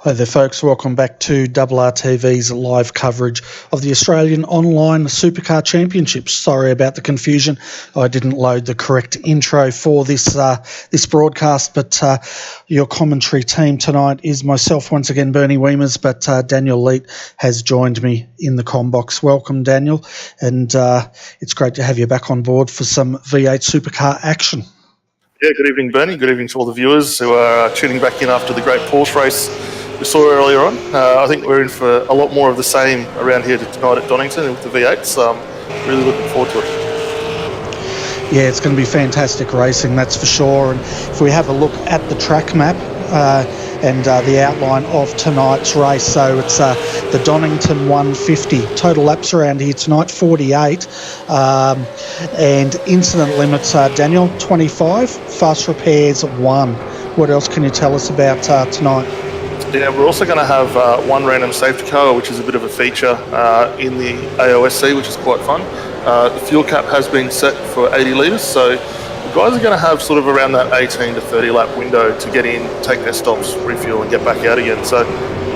Hi there folks, welcome back to RRTV's live coverage of the Australian Online Supercar Championships. Sorry about the confusion, I didn't load the correct intro for this broadcast, but your commentary team tonight is myself once again, Bernie Wiemers, but Daniel Leet has joined me in the comm box. Welcome Daniel, and it's great to have you back on board for some V8 Supercar action. Yeah, good evening Bernie, good evening to all the viewers who are tuning back in after the great Porsche race we saw earlier on. I think we're in for a lot more of the same around here tonight at Donnington with the V8, so I'm really looking forward to it. Yeah, it's going to be fantastic racing, that's for sure. And if we have a look at the track map and the outline of tonight's race, so it's the Donnington 150. Total laps around here tonight, 48. And incident limits, Daniel, 25. Fast repairs, 1. What else can you tell us about tonight? Yeah, we're also going to have one random safety car, which is a bit of a feature in the AOSC, which is quite fun. The fuel cap has been set for 80 litres, so the guys are going to have sort of around that 18 to 30 lap window to get in, take their stops, refuel and get back out again. So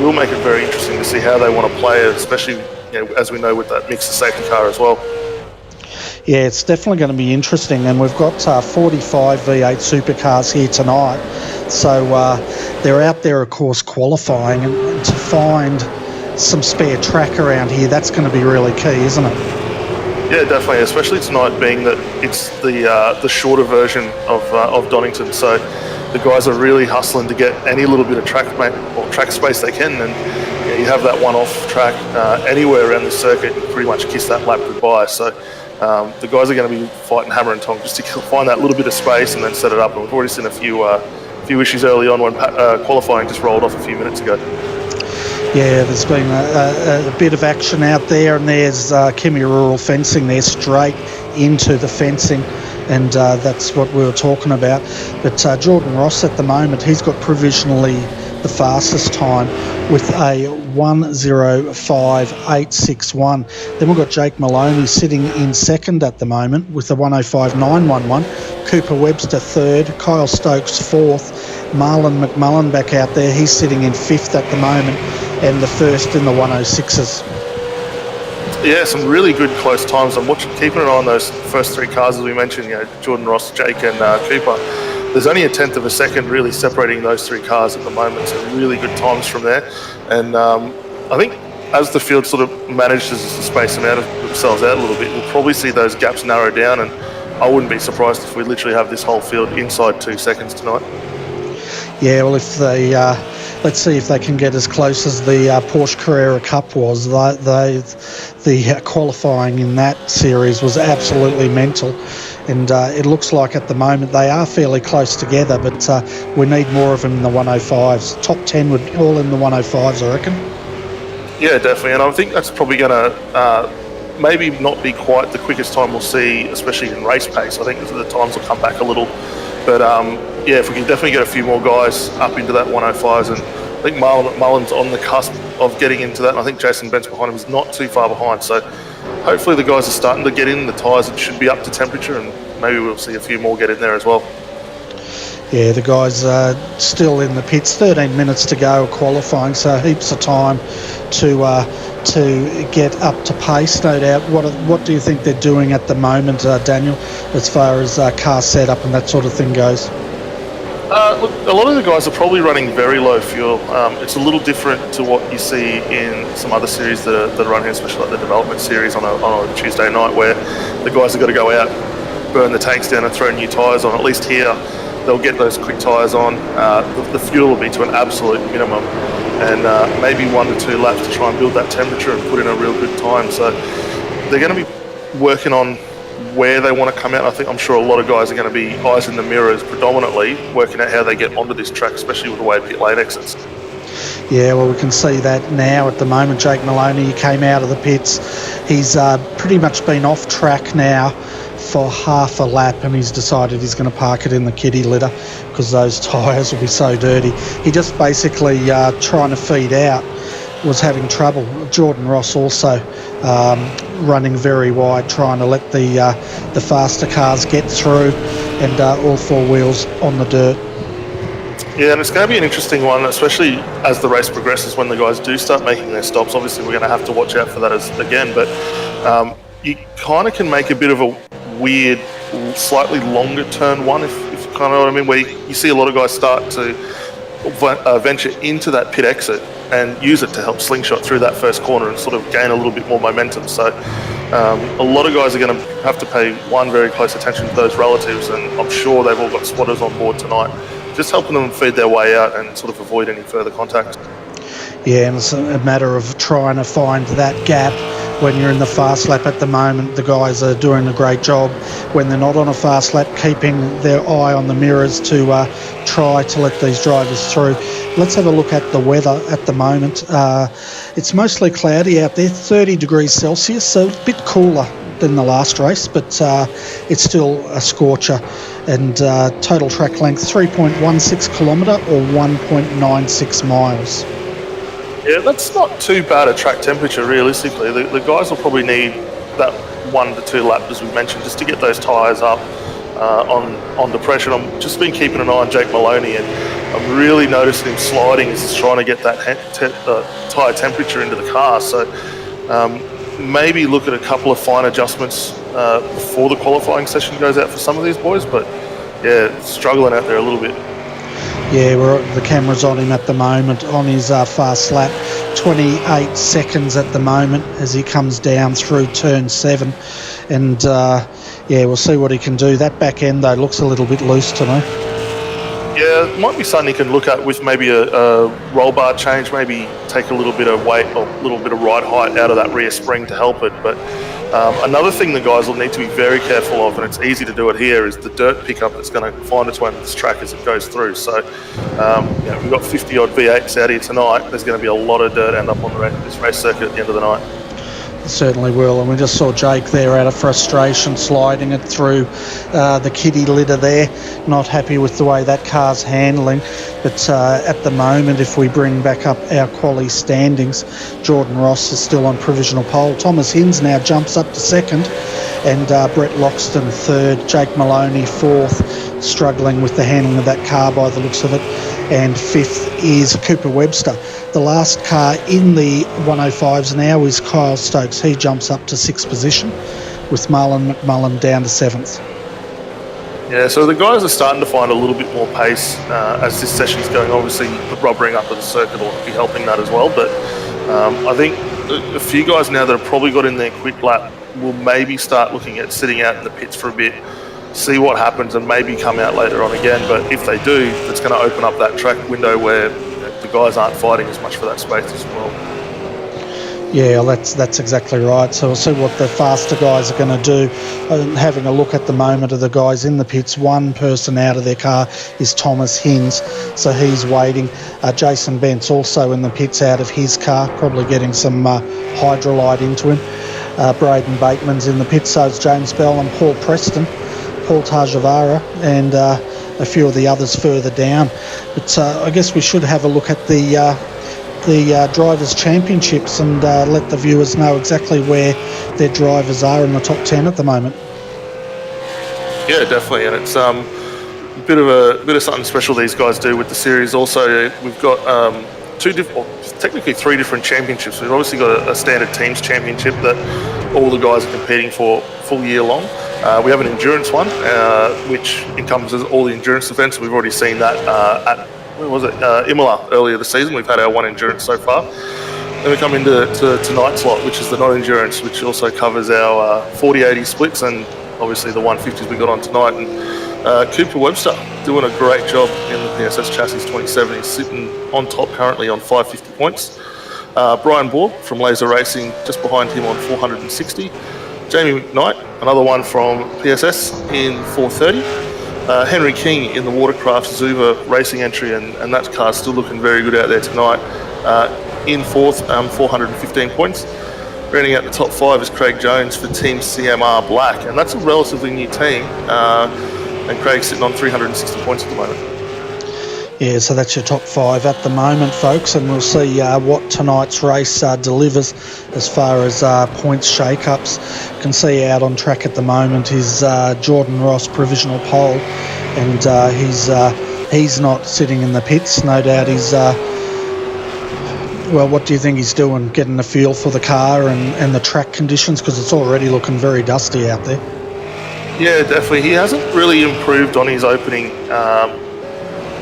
we'll make it very interesting to see how they want to play it, especially as we know with that mixed safety car as well. Yeah, it's definitely going to be interesting, and we've got 45 V8 supercars here tonight. So they're out there, of course, qualifying, and to find some spare track around here, that's going to be really key, isn't it? Yeah, definitely, especially tonight being that it's the shorter version of Donnington. So the guys are really hustling to get any little bit of track space they can, and you have that one-off track anywhere around the circuit, you pretty much kiss that lap goodbye. So the guys are going to be fighting hammer and tong just to find that little bit of space and then set it up. And we've already seen a few issues early on when qualifying just rolled off a few minutes ago. Yeah, there's been a bit of action out there, and there's Kimi Rural fencing there straight into the fencing, and that's what we were talking about. But Jordan Ross at the moment, he's got provisionally the fastest time with a 1:05.861. Then we've got Jake Maloney sitting in second at the moment with a 1:05.911. Cooper Webster third, Kyle Stokes fourth, Marlon McMullen back out there, he's sitting in fifth at the moment, and the first in the 1:06s. Yeah, some really good close times. I'm keeping an eye on those first three cars as we mentioned, Jordan Ross, Jake and Cooper. There's only a tenth of a second really separating those three cars at the moment, so really good times from there. And I think as the field sort of manages to space themselves out a little bit, we'll probably see those gaps narrow down, and I wouldn't be surprised if we literally have this whole field inside 2 seconds tonight. Yeah, well, if they let's see if they can get as close as the Porsche Carrera Cup was. The qualifying in that series was absolutely mental, and it looks like at the moment they are fairly close together, but we need more of them in the 1:05s. Top 10 would all in the 1:05s, I reckon. Yeah, definitely, and I think that's probably going to maybe not be quite the quickest time we'll see, especially in race pace. I think the times will come back a little. But yeah, if we can definitely get a few more guys up into that 1:05s, and I think Marlon McMullen's on the cusp of getting into that, and I think Jason Bent's behind him is not too far behind. So hopefully the guys are starting to get in, the tyres should be up to temperature, and maybe we'll see a few more get in there as well. Yeah, the guys are still in the pits, 13 minutes to go qualifying, so heaps of time to get up to pace, no doubt. What do you think they're doing at the moment, Daniel, as far as car setup and that sort of thing goes? Look, a lot of the guys are probably running very low fuel. It's a little different to what you see in some other series that are running, especially like the development series on a Tuesday night, where the guys have got to go out, burn the tanks down and throw new tyres on. At least here, they'll get those quick tyres on. The fuel will be to an absolute minimum, and maybe 1 to 2 laps to try and build that temperature and put in a real good time. So they're going to be working on where they want to come out. I'm sure a lot of guys are going to be eyes in the mirrors predominantly, working out how they get onto this track, especially with the way pit lane exits. Yeah, well, we can see that now at the moment. Jake Maloney, he came out of the pits. He's pretty much been off track now for half a lap, and he's decided he's going to park it in the kiddie litter because those tyres will be so dirty. He just basically trying to feed out, was having trouble. Jordan Ross also running very wide, trying to let the faster cars get through, and all four wheels on the dirt. Yeah, and it's going to be an interesting one, especially as the race progresses when the guys do start making their stops. Obviously, we're going to have to watch out for that again, but you kind of can make a bit of a weird, slightly longer turn one, if you kind of know what I mean, where you see a lot of guys start to venture into that pit exit and use it to help slingshot through that first corner and sort of gain a little bit more momentum. So a lot of guys are going to have to pay very close attention to those relatives, and I'm sure they've all got spotters on board tonight, just helping them feed their way out and sort of avoid any further contact. Yeah, and it's a matter of trying to find that gap. When you're in the fast lap at the moment, the guys are doing a great job. When they're not on a fast lap, keeping their eye on the mirrors to try to let these drivers through. Let's have a look at the weather at the moment. It's mostly cloudy out there, 30 degrees Celsius, so a bit cooler than the last race, but it's still a scorcher. And total track length 3.16 kilometre or 1.96 miles. Yeah, that's not too bad a track temperature, realistically. The guys will probably need that 1 to 2 laps, as we mentioned, just to get those tyres up on depression. I've just been keeping an eye on Jake Maloney, and I'm really noticing him sliding as he's trying to get that tyre temperature into the car. So maybe look at a couple of fine adjustments before the qualifying session goes out for some of these boys, but yeah, struggling out there a little bit. Yeah, the camera's on him at the moment on his fast lap. 28 seconds at the moment as he comes down through turn 7. And yeah, we'll see what he can do. That back end, though, looks a little bit loose to me. Yeah, it might be something you can look at with maybe a roll bar change, maybe take a little bit of weight or a little bit of ride height out of that rear spring to help it. But another thing the guys will need to be very careful of, and it's easy to do it here, is the dirt pickup that's going to find its way into this track as it goes through. So we've got 50 odd V8s out here tonight. There's going to be a lot of dirt end up on this race circuit at the end of the night. Certainly will, and we just saw Jake there out of frustration sliding it through the kiddie litter there, not happy with the way that car's handling. But at the moment, if we bring back up our quali standings, Jordan Ross is still on provisional pole. Thomas Hinds now jumps up to second, and Brett Loxton third, Jake Maloney fourth, struggling with the handling of that car by the looks of it, and fifth is Cooper Webster. The last car in the 105s now is Kyle Stokes. He jumps up to 6th position, with Marlon McMullen down to 7th. Yeah, so the guys are starting to find a little bit more pace as this session's going. Obviously, the rubbering up of the circuit will be helping that as well. But I think a few guys now that have probably got in their quick lap will maybe start looking at sitting out in the pits for a bit, see what happens, and maybe come out later on again. But if they do, it's going to open up that track window where the guys aren't fighting as much for that space as well. Yeah, that's exactly right. So we'll see what the faster guys are going to do. Having a look at the moment of the guys in the pits, one person out of their car is Thomas Hinds, so he's waiting. Jason Bent's also in the pits out of his car, probably getting some hydrolite into him. Braden Bateman's in the pits, so is James Bell and Paul Preston, Paul Tajavara, and a few of the others further down. But I guess we should have a look at the Drivers' Championships and let the viewers know exactly where their drivers are in the top 10 at the moment. Yeah, definitely, and it's a bit of something special these guys do with the series. Also, we've got technically 3 different championships. We've obviously got a standard teams championship that all the guys are competing for full year long. We have an endurance one, which encompasses all the endurance events. We've already seen that at Imola earlier this season. We've had our one endurance so far. Then we come into tonight's lot, which is the non-endurance, which also covers our 40-80 splits and obviously the 150s we got on tonight. And Cooper Webster doing a great job in the PSS Chassis 27. He's sitting on top currently on 550 points. Brian Borg from Laser Racing just behind him on 460. Jamie McKnight, another one from PSS in 430. Henry King in the Watercraft Zuva racing entry, and that car's still looking very good out there tonight. In 4th, 415 points. Rounding out the top 5 is Craig Jones for Team CMR Black, and that's a relatively new team. And Craig's sitting on 360 points at the moment. Yeah, so that's your top 5 at the moment, folks, and we'll see what tonight's race delivers as far as points shake-ups. You can see out on track at the moment is Jordan Ross, provisional pole, and he's he's not sitting in the pits. No doubt he's... well, what do you think he's doing? Getting a feel for the car and the track conditions, because it's already looking very dusty out there. Yeah, definitely. He hasn't really improved on his opening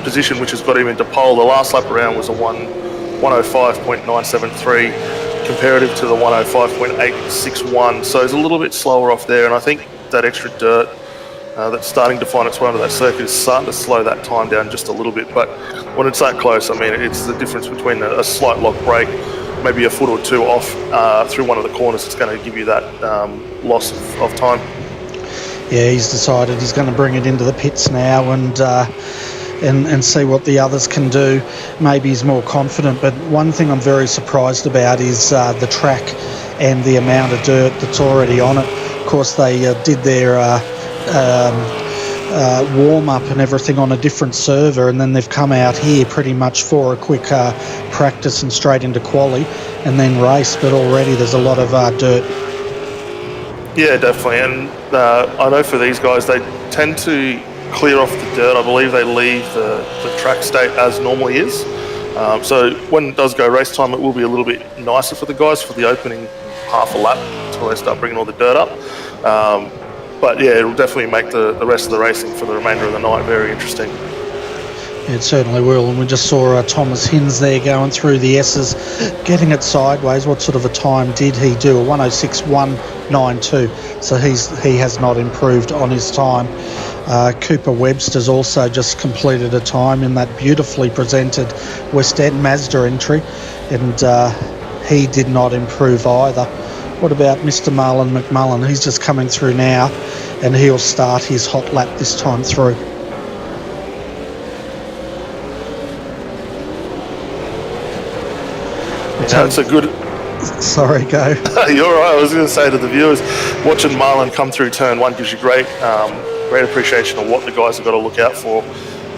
position, which has got him into pole. The last lap around was a 105.973 comparative to the 105.861, so he's a little bit slower off there, and I think that extra dirt that's starting to find its way onto that circuit is starting to slow that time down just a little bit. But when it's that close, I mean, it's the difference between a slight lock brake, maybe a foot or two off through one of the corners. It's going to give you that loss of time. Yeah, he's decided he's going to bring it into the pits now and see what the others can do. Maybe he's more confident, but one thing I'm very surprised about is the track and the amount of dirt that's already on it. Of course, they did their warm-up and everything on a different server, and then they've come out here pretty much for a quick practice and straight into quali and then race, but already there's a lot of dirt. Yeah, definitely, and I know for these guys, they tend to clear off the dirt. I believe they leave the track state as normally is. So when it does go race time, it will be a little bit nicer for the guys for the opening half a lap until they start bringing all the dirt up. But yeah, it'll definitely make the rest of the racing for the remainder of the night very interesting. It certainly will, and we just saw Thomas Hinz there going through the S's, getting it sideways. What sort of a time did he do? A 106.192, so he has not improved on his time. Cooper Webster's also just completed a time in that beautifully presented West End Mazda entry, and he did not improve either. What about Mr. Marlon McMullen? He's just coming through now, and he'll start his hot lap this time through. It's a good... Sorry, go. You're all right. I was going to say to the viewers, watching Marlon come through turn one gives you great appreciation of what the guys have got to look out for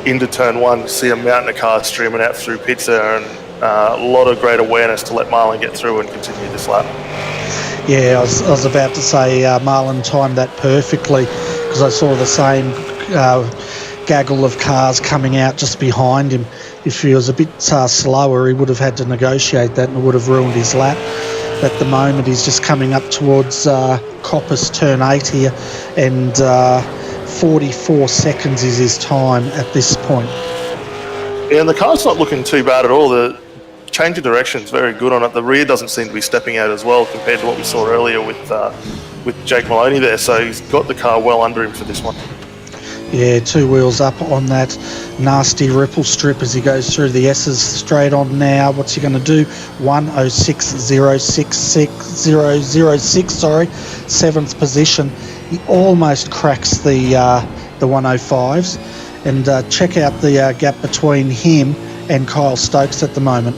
into turn one. You see a mountain of cars streaming out through pits there, and a lot of great awareness to let Marlon get through and continue this lap. Yeah, I was about to say Marlon timed that perfectly, because I saw the same gaggle of cars coming out just behind him. If he was a bit slower, he would have had to negotiate that and it would have ruined his lap. At the moment, he's just coming up towards Coppice turn 8 here, and 44 seconds is his time at this point. Yeah, and the car's not looking too bad at all. The change of direction is very good on it. The rear doesn't seem to be stepping out as well compared to what we saw earlier with Jake Maloney there. So he's got the car well under him for this one. Yeah, 2 wheels up on that nasty ripple strip as he goes through the S's straight on now. What's he going to do? 106.066.006, sorry, 7th position. He almost cracks the 105s. And check out the gap between him and Kyle Stokes at the moment.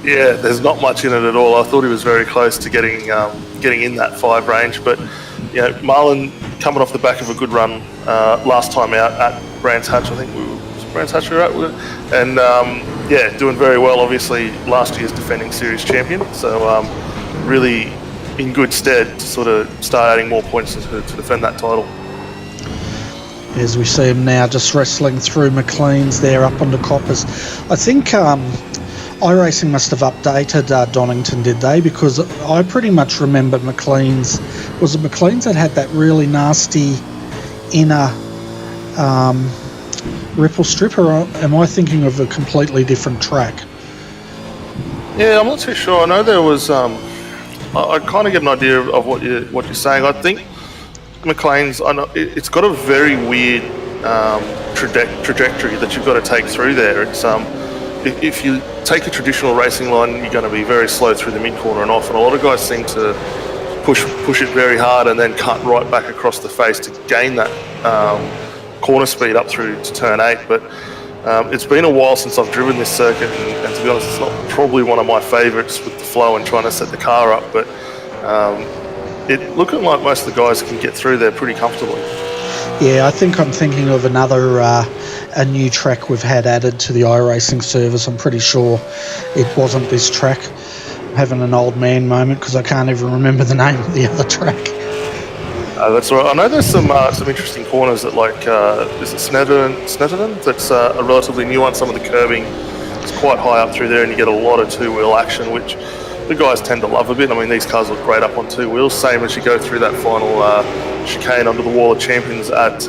Yeah, there's not much in it at all. I thought he was very close to getting in that 5 range, but you know, Marlon coming off the back of a good run last time out at Brands Hatch, I think was Brands Hatch we were at, and yeah, doing very well. Obviously, last year's defending series champion, so really in good stead to sort of start adding more points to defend that title. As we see him now just wrestling through McLean's there up onto Coppice. I think iRacing must have updated Donnington, did they? Because I pretty much remember McLean's. Was it McLean's that had that really nasty inner ripple strip, or am I thinking of a completely different track? Yeah, I'm not too sure. I know there was. I kind of get an idea of what you're saying. I think McLean's. I know it's got a very weird trajectory that you've got to take through there. It's if you take a traditional racing line, you're going to be very slow through the mid corner and off, and a lot of guys seem to push it very hard and then cut right back across the face to gain that corner speed up through to turn 8. But it's been a while since I've driven this circuit, and to be honest, it's not probably one of my favourites with the flow and trying to set the car up, but it looking like most of the guys can get through there pretty comfortably. Yeah, I think I'm thinking of another a new track we've had added to the iRacing service. I'm pretty sure it wasn't this track. I'm having an old man moment because I can't even remember the name of the other track. That's right. I know there's some interesting corners that is it Snetterton? That's a relatively new one. Some of the curbing is quite high up through there, and you get a lot of two-wheel action, which the guys tend to love a bit. I mean, these cars look great up on two wheels. Same as you go through that final chicane onto the Wall of Champions at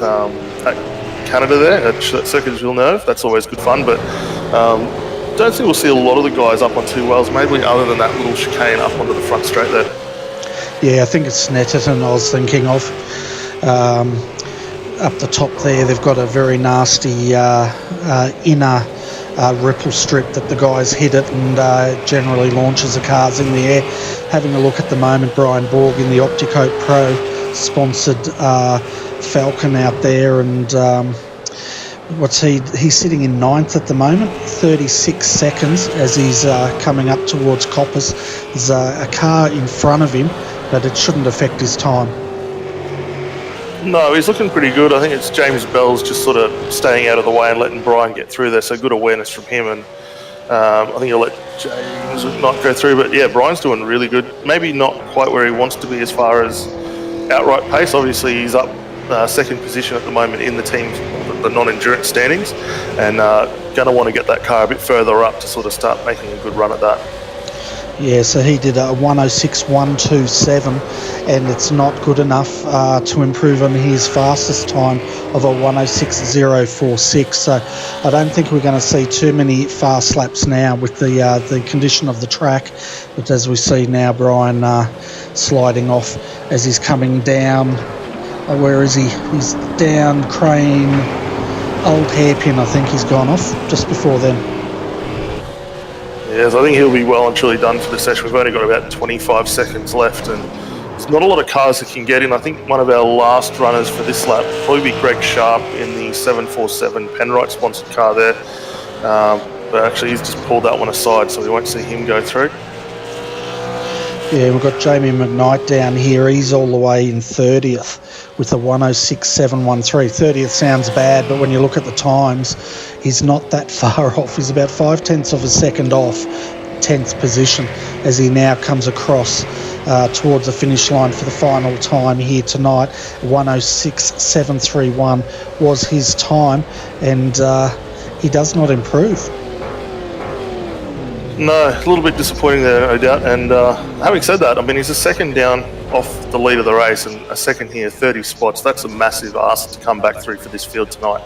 Canada there at Circuit de Villeneuve. That's always good fun, but don't think we'll see a lot of the guys up on two wheels, maybe other than that little chicane up onto the front straight there. Yeah, I think it's Snetterton I was thinking of. Up the top there, they've got a very nasty inner ripple strip that the guys hit it and generally launches the cars in the air. Having a look at the moment, Brian Borg in the Opticoat Pro sponsored Falcon out there, and he's sitting in 9th at the moment, 36 seconds as he's coming up towards Coppers. There's a car in front of him, but it shouldn't affect his time. No, he's looking pretty good. I think it's James Bell's just sort of staying out of the way and letting Brian get through there, so good awareness from him, and I think he'll let James not go through, but yeah, Brian's doing really good. Maybe not quite where he wants to be as far as outright pace. Obviously he's up second position at the moment in the team's the non-endurance standings, and going to want to get that car a bit further up to sort of start making a good run at that. Yeah, so he did a 106.127, and it's not good enough to improve on his fastest time of a 106.046. So I don't think we're going to see too many fast laps now with the condition of the track. But as we see now, Brian sliding off as he's coming down. Where is he? He's down Crane, Old Hairpin, I think he's gone off just before then. Yes, I think he'll be well and truly done for the session. We've only got about 25 seconds left, and there's not a lot of cars that can get in. I think one of our last runners for this lap will probably be Greg Sharp in the 747 Penrite sponsored car there. But actually he's just pulled that one aside, so we won't see him go through. Yeah, we've got Jamie McKnight down here. He's all the way in 30th with a 106.713. 30th sounds bad, but when you look at the times, he's not that far off. He's about 0.5 of a second off 10th position as he now comes across towards the finish line for the final time here tonight. 106.731 was his time, and he does not improve. No, a little bit disappointing there, no doubt. And having said that, I mean, he's a second down off the lead of the race, and a second here, 30 spots. That's a massive ask to come back through for this field tonight.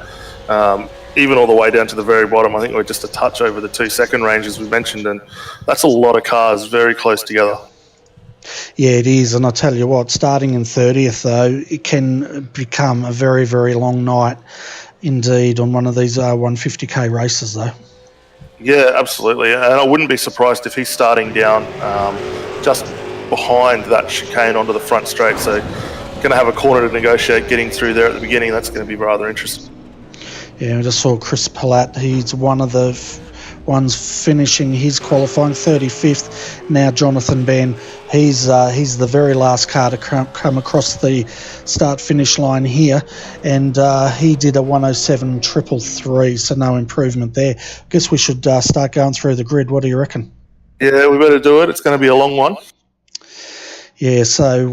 Even all the way down to the very bottom, I think we're just a touch over the 2-second range, as we mentioned, and that's a lot of cars very close together. Yeah, it is, and I tell you what, starting in 30th, though, it can become a very, very long night indeed on one of these 150k races, though. Yeah, absolutely, and I wouldn't be surprised if he's starting down just behind that chicane onto the front straight, so going to have a corner to negotiate getting through there at the beginning. That's going to be rather interesting. Yeah, I just saw Chris Palat. He's one of the ones finishing his qualifying 35th. Now Jonathan Ben, he's the very last car to come across the start-finish line here, and he did a 107.333, so no improvement there. I guess we should start going through the grid. What do you reckon? Yeah, we better do it. It's going to be a long one. Yeah, so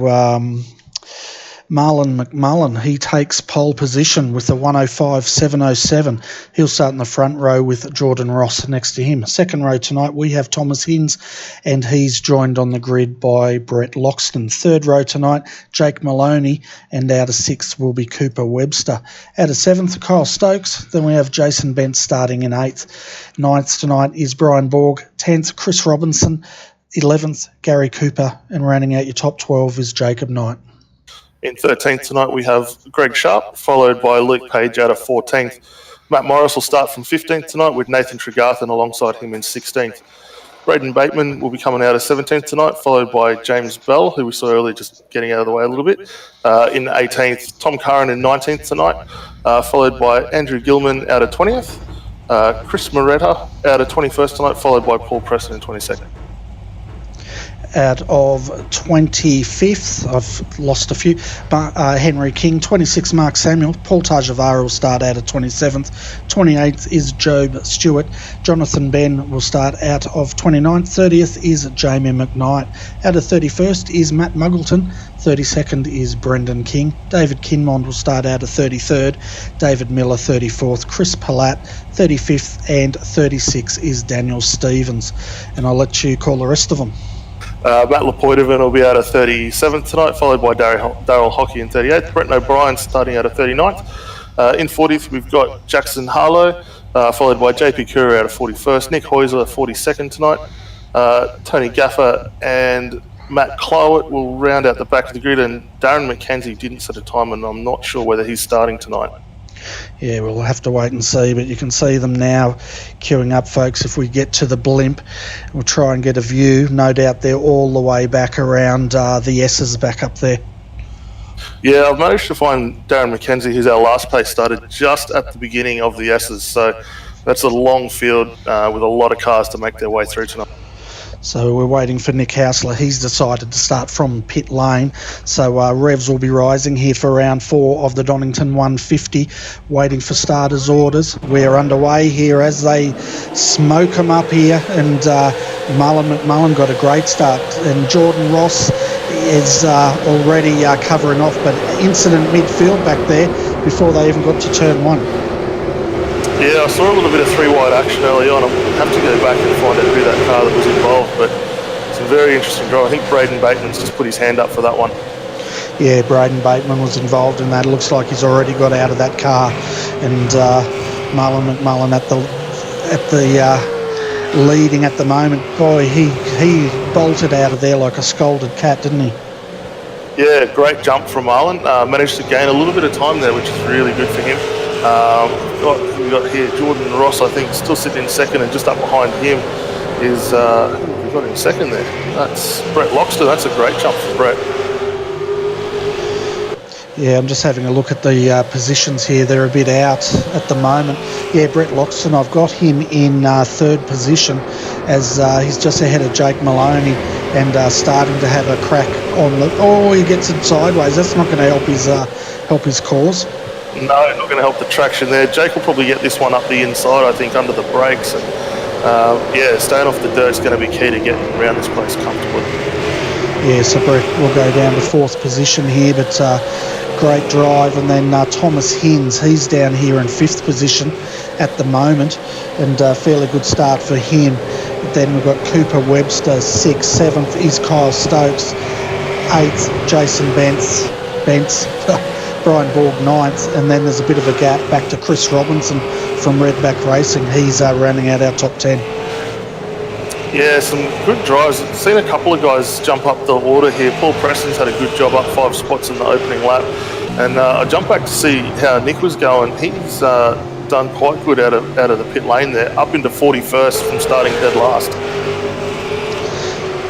Marlon McMullen, he takes pole position with a 105.707. He'll start in the front row with Jordan Ross next to him. Second row tonight, we have Thomas Hinz, and he's joined on the grid by Brett Loxton. Third row tonight, Jake Maloney, and out of sixth will be Cooper Webster. Out of seventh, Kyle Stokes. Then we have Jason Bent starting in eighth. Ninth tonight is Brian Borg. 10th, Chris Robinson. 11th, Gary Cooper, and rounding out your top 12 is Jacob Knight. In 13th tonight, we have Greg Sharp, followed by Luke Page out of 14th. Matt Morris will start from 15th tonight with Nathan Tregarthen alongside him in 16th. Braden Bateman will be coming out of 17th tonight, followed by James Bell, who we saw earlier just getting out of the way a little bit. In 18th, Tom Curran in 19th tonight, followed by Andrew Gilman out of 20th. Chris Moretta out of 21st tonight, followed by Paul Preston in 22nd. out of 25th. I've lost a few. Henry King, 26th, Mark Samuel. Paul Tajavara will start out at 27th. 28th is Job Stewart. Jonathan Ben will start out of 29th. 30th is Jamie McKnight. Out of 31st is Matt Muggleton. 32nd is Brendan King. David Kinmond will start out at 33rd. David Miller 34th. Chris Palat 35th, and 36th is Daniel Stevens. And I'll let you call the rest of them. Matt Lapoitovan will be out of 37th tonight, followed by Daryl Hockey in 38th. Brett O'Brien starting out of 39th. In 40th, we've got Jackson Harlow, followed by JP Kuru out of 41st. Nick Heusler 42nd tonight. Tony Gaffer and Matt Clowett will round out the back of the grid, and Darren McKenzie didn't set a time, and I'm not sure whether he's starting tonight. Yeah, we'll have to wait and see, but you can see them now queuing up, folks. If we get to the blimp, we'll try and get a view. No doubt they're all the way back around the S's back up there. Yeah, I've managed to find Darren McKenzie, who's our last place, started just at the beginning of the S's, so that's a long field with a lot of cars to make their way through tonight. So we're waiting for Nick Hausler. He's decided to start from pit lane. So revs will be rising here for round 4 of the Donnington 150, waiting for starters' orders. We're underway here as they smoke them up here, and Marlon McMullen got a great start, and Jordan Ross is already covering off, but incident midfield back there before they even got to turn 1. Yeah, I saw a little bit of 3-wide action early on. I'll have to go back and find out who that car that was involved, but it's a very interesting drive. I think Braden Bateman's just put his hand up for that one. Yeah, Braden Bateman was involved in that. It looks like he's already got out of that car, and Marlon McMullen at the leading at the moment. Boy, he bolted out of there like a scolded cat, didn't he? Yeah, great jump from Marlon. Managed to gain a little bit of time there, which is really good for him. We got here Jordan Ross, I think, still sitting in second, and just up behind him is who we got in second there. That's Brett Loxton. That's a great jump for Brett. Yeah, I'm just having a look at the positions here. They're a bit out at the moment. Yeah, Brett Loxton, I've got him in third position, as he's just ahead of Jake Maloney, and starting to have a crack on the... Oh, he gets it sideways. That's not going to help his cause. No, not going to help the traction there. Jake will probably get this one up the inside, I think, under the brakes. And yeah, staying off the dirt is going to be key to getting around this place comfortably. Yeah, so Brett will go down to fourth position here, but great drive. And then Thomas Hinds, he's down here in fifth position at the moment, and fairly good start for him. Then we've got Cooper Webster, 6th. 7th is Kyle Stokes. 8th, Jason Bentz. Brian Borg 9th, and then there's a bit of a gap back to Chris Robinson from Redback Racing. He's rounding out our top 10. Yeah, some good drives. I've seen a couple of guys jump up the order here. Paul Preston's had a good job up 5 spots in the opening lap, and I jumped back to see how Nick was going. He's done quite good out of the pit lane there, up into 41st from starting dead last.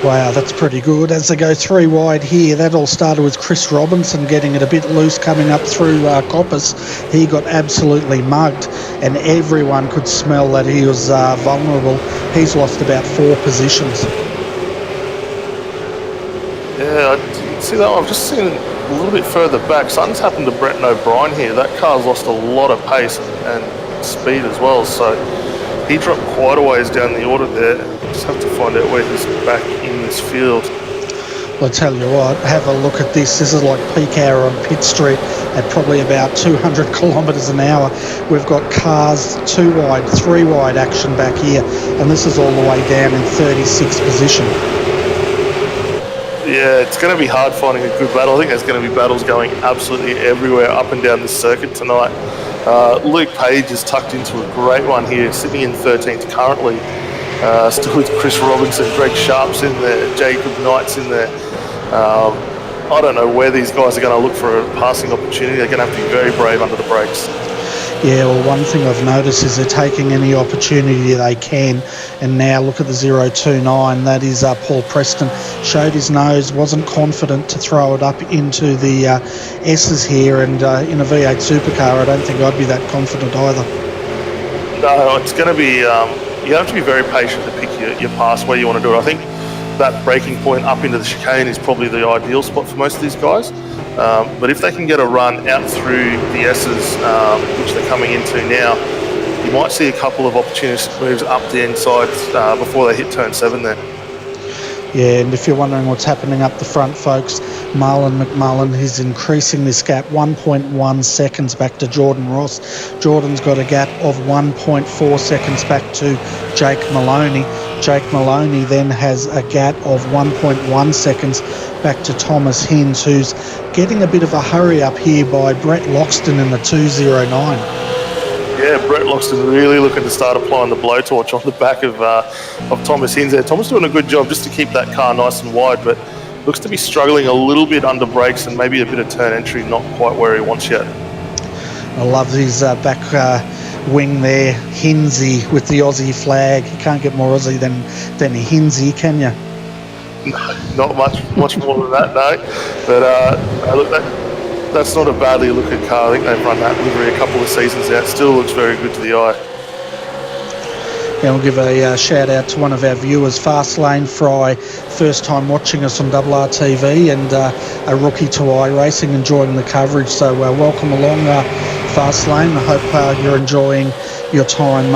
Wow, that's pretty good. As they go 3 wide here, that all started with Chris Robinson getting it a bit loose coming up through Coppice. He got absolutely mugged, and everyone could smell that he was vulnerable. He's lost about 4 positions. Yeah, I didn't see that one. I've just seen a little bit further back. Something's happened to Brett O'Brien here. That car's lost a lot of pace and speed as well, so he dropped quite a ways down the order there. Just have to find out where he's back in this field. Well, I tell you what, have a look at this. This is like peak hour on Pitt Street at probably about 200 kilometres an hour. We've got cars 2 wide, 3 wide action back here, and this is all the way down in 36th position. Yeah, it's going to be hard finding a good battle. I think there's going to be battles going absolutely everywhere up and down the circuit tonight. Luke Page is tucked into a great one here, sitting in 13th currently. Still with Chris Robinson, Greg Sharp's in there, Jacob Knight's in there. I don't know where these guys are going to look for a passing opportunity. They're going to have to be very brave under the brakes. Yeah, well, one thing I've noticed is they're taking any opportunity they can. And now look at the 029. That is Paul Preston. Showed his nose, wasn't confident to throw it up into the S's here. And in a V8 supercar, I don't think I'd be that confident either. No, it's going to be... you have to be very patient to pick your pass where you want to do it. I think that breaking point up into the chicane is probably the ideal spot for most of these guys. But if they can get a run out through the S's, which they're coming into now, you might see a couple of opportunistic moves up the inside before they hit turn 7 there. Yeah, and if you're wondering what's happening up the front, folks, Marlon McMullen is increasing this gap 1.1 seconds back to Jordan Ross. Jordan's got a gap of 1.4 seconds back to Jake Maloney. Jake Maloney then has a gap of 1.1 seconds back to Thomas Hinds, who's getting a bit of a hurry up here by Brett Loxton in the 209. Yeah, Brett Loxton really looking to start applying the blowtorch on the back of Thomas Hinds there. Thomas doing a good job just to keep that car nice and wide, but looks to be struggling a little bit under brakes and maybe a bit of turn entry, not quite where he wants yet. I love his back wing there, Hinsey with the Aussie flag. You can't get more Aussie than Hinsey, can you? No, not much more than that, no. But look, that's not a badly looking car. I think they've run that livery a couple of seasons now. It still looks very good to the eye. And we'll give a shout out to one of our viewers, Fastlane Fry, first time watching us on RRTV, and a rookie to iRacing, enjoying the coverage. So welcome along, Fastlane. I hope you're enjoying your time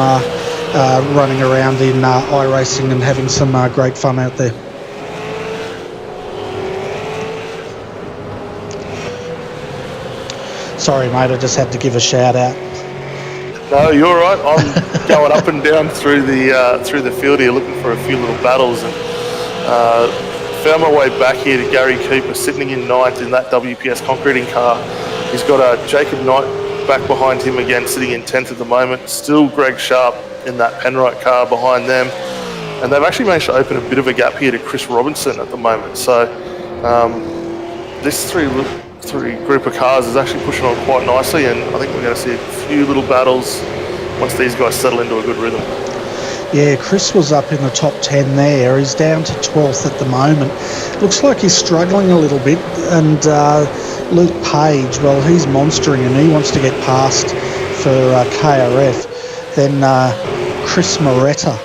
running around in iRacing and having some great fun out there. Sorry, mate, I just had to give a shout out. No, you're right. I'm going up and down through the field here, looking for a few little battles, and found my way back here to Gary Cooper, sitting in 9th in that WPS concreting car. He's got Jacob Knight back behind him again, sitting in 10th at the moment. Still Greg Sharp in that Penrite car behind them, and they've actually managed to open a bit of a gap here to Chris Robinson at the moment. So this three group of cars is actually pushing on quite nicely, and I think we're going to see a few little battles once these guys settle into a good rhythm. Yeah, Chris was up in the top 10 there. He's down to 12th at the moment. Looks like he's struggling a little bit, and Luke Page, well, he's monstering and he wants to get past for KRF. Then Chris Moretta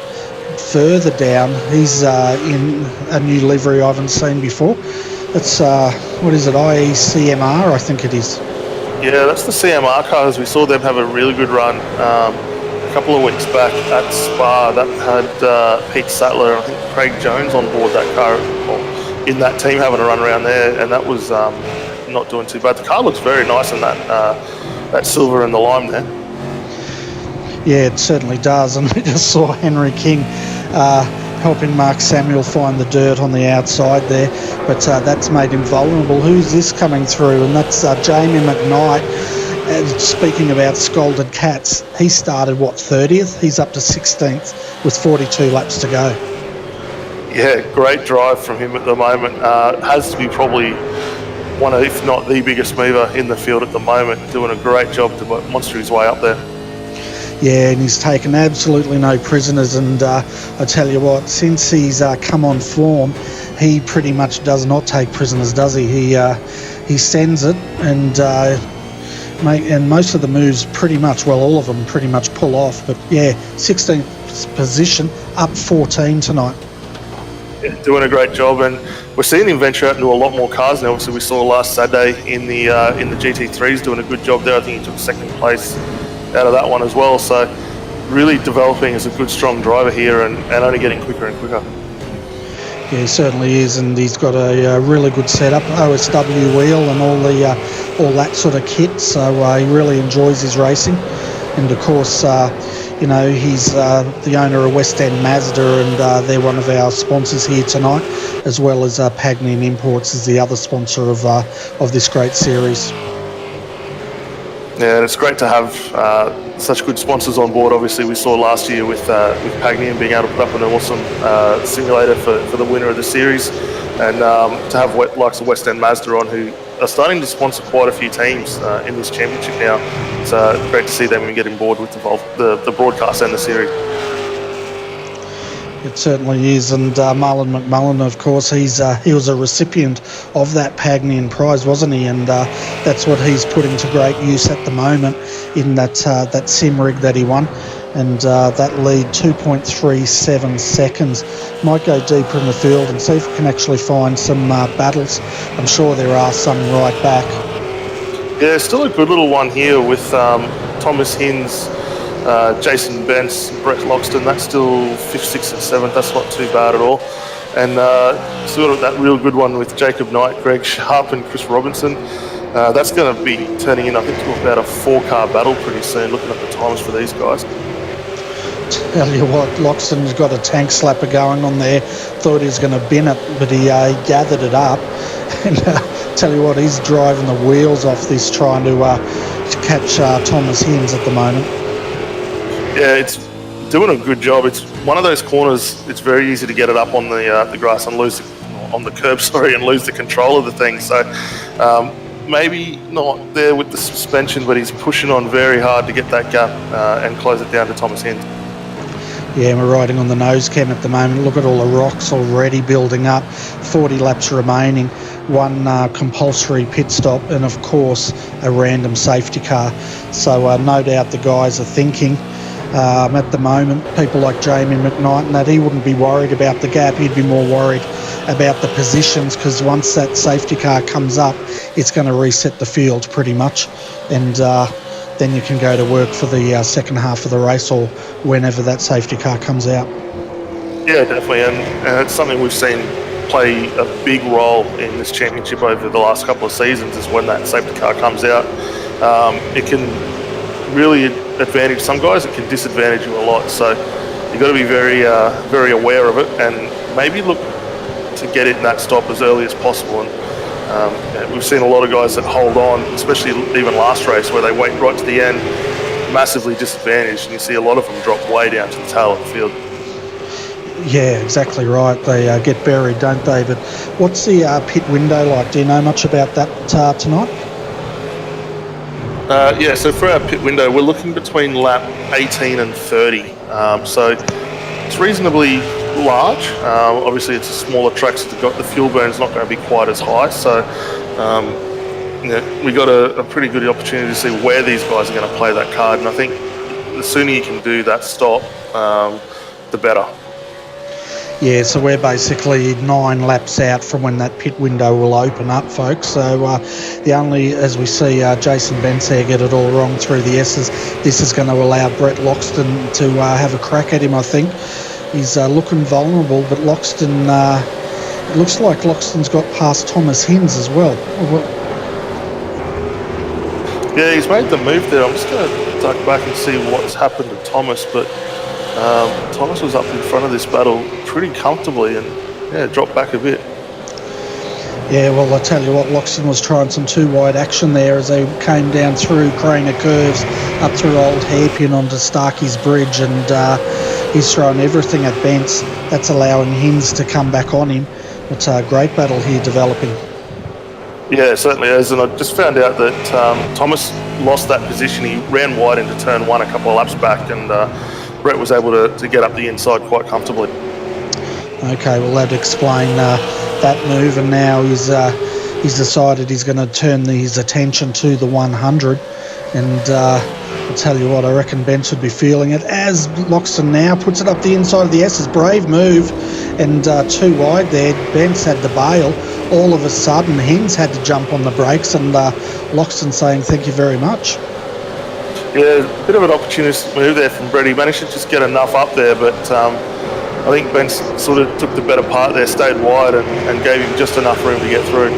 further down. He's in a new livery I haven't seen before. It's, what is it, IECMR, I think it is. Yeah, that's the CMR cars. We saw them have a really good run a couple of weeks back at Spa. That had Pete Sattler and I think Craig Jones on board that car, or in that team, having a run around there, and that was not doing too bad. The car looks very nice in that silver and the lime there. Yeah, it certainly does, and we just saw Henry King helping Mark Samuel find the dirt on the outside there, but that's made him vulnerable. Who's this coming through? And that's Jamie McKnight. Speaking about scalded cats, he started, 30th? He's up to 16th with 42 laps to go. Yeah, great drive from him at the moment. Has to be probably one of, if not the biggest mover in the field at the moment, doing a great job to monster his way up there. Yeah, and he's taken absolutely no prisoners, and I tell you what, since he's come on form, he pretty much does not take prisoners, does he? He sends it, and most of the moves pretty much, well, all of them pretty much pull off. But yeah, 16th position, up 14 tonight. Yeah, doing a great job, and we're seeing him venture out into a lot more cars now. Obviously, we saw last Saturday in the GT3s doing a good job there. I think he took second place out of that one as well, so really developing as a good strong driver here, and only getting quicker and quicker. Yeah, he certainly is, and he's got a really good setup, OSW wheel and all that sort of kit, so he really enjoys his racing. And of course, he's the owner of West End Mazda, and they're one of our sponsors here tonight, as well as Pagnian Imports is the other sponsor of this great series. Yeah, and it's great to have such good sponsors on board. Obviously, we saw last year with Pagnian being able to put up an awesome simulator for the winner of the series, and to have likes of West End Mazda on, who are starting to sponsor quite a few teams in this championship now. It's great to see them get on board with the broadcast and the series. It certainly is, and Marlon McMullen, of course, he was a recipient of that Pagnian prize, wasn't he? And that's what he's putting to great use at the moment in that sim rig that he won. and that lead 2.37 seconds. Might go deeper in the field and see if we can actually find some battles. I'm sure there are some right back. Yeah, still a good little one here with Thomas Hinds, Jason Bence, Brett Loxton. That's still 5th, 6th and 7th. That's not too bad at all. And sort of that real good one with Jacob Knight, Greg Sharp and Chris Robinson. That's going to be turning in, I think, to about a 4-car battle pretty soon, looking at the times for these guys. Tell you what, Loxton's got a tank slapper going on there. Thought he was going to bin it, but he gathered it up. And tell you what, he's driving the wheels off this, trying to catch Thomas Hinds at the moment. Yeah, it's doing a good job. It's one of those corners. It's very easy to get it up on the grass and on the curb, and lose the control of the thing. So maybe not there with the suspension, but he's pushing on very hard to get that gap and close it down to Thomas Hinds. Yeah, we're riding on the nose cam at the moment. Look at all the rocks already building up. 40 laps remaining. One compulsory pit stop, and of course a random safety car. So no doubt the guys are thinking at the moment, people like Jamie McKnight and that, he wouldn't be worried about the gap. He'd be more worried about the positions, because once that safety car comes up, it's going to reset the field pretty much, and then you can go to work for the second half of the race, or whenever that safety car comes out. Yeah, definitely, and it's something we've seen play a big role in this championship over the last couple of seasons, is when that safety car comes out. It can really advantage some guys, it can disadvantage you a lot, so you've got to be very very aware of it, and maybe look to get it in that stop as early as possible. And we've seen a lot of guys that hold on, especially even last race, where they wait right to the end, massively disadvantaged, and you see a lot of them drop way down to the tail of the field. Yeah, exactly right. They get buried, don't they? But what's the pit window like? Do you know much about that tonight? Yeah, so for our pit window, we're looking between lap 18 and 30. So it's reasonably large. Obviously, it's a smaller track, so the fuel burn's not going to be quite as high. So we got a pretty good opportunity to see where these guys are going to play that card. And I think the sooner you can do that stop, the better. Yeah, so we're basically 9 laps out from when that pit window will open up, folks. So the only, as we see Jason Bence there get it all wrong through the S's, this is going to allow Brett Loxton to have a crack at him, I think. He's looking vulnerable, but Loxton, it looks like Loxton's got past Thomas Hinds as well. Yeah, he's made the move there. I'm just going to duck back and see what's happened to Thomas, but Thomas was up in front of this battle pretty comfortably and dropped back a bit. Yeah, well, I tell you what, Loxton was trying some too-wide action there as they came down through Craner Curves, up through Old Hairpin onto Starkey's Bridge, and he's throwing everything at Bence. That's allowing Hinds to come back on him. It's a great battle here developing. Yeah, it certainly is, and I just found out that Thomas lost that position. He ran wide into turn 1 a couple of laps back, and Brett was able to get up the inside quite comfortably. Okay, well, that'd explain that move, and now he's decided he's going to turn his attention to the 100, and I'll tell you what, I reckon Bence would be feeling it, as Loxton now puts it up the inside of the S's. Brave move, and too wide there. Bence had to bail. All of a sudden, Hinds had to jump on the brakes, and Loxton saying thank you very much. Yeah, a bit of an opportunistic move there from Brett. He managed to just get enough up there, but I think Bence sort of took the better part there, stayed wide and gave him just enough room to get through.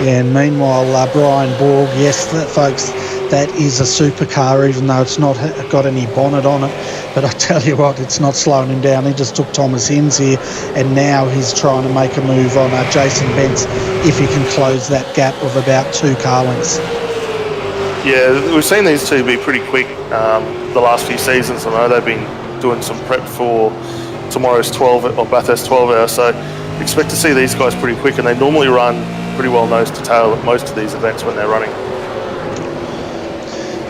Yeah, and meanwhile, Brian Borg, yes, folks, that is a supercar, even though it's not got any bonnet on it. But I tell you what, it's not slowing him down. He just took Thomas Hinds here, and now he's trying to make a move on Jason Bence if he can close that gap of about 2 car lengths. Yeah, we've seen these two be pretty quick the last few seasons. I know they've been doing some prep for tomorrow's 12 or Bathurst 12 hour, so expect to see these guys pretty quick, and they normally run pretty well nose to tail at most of these events when they're running.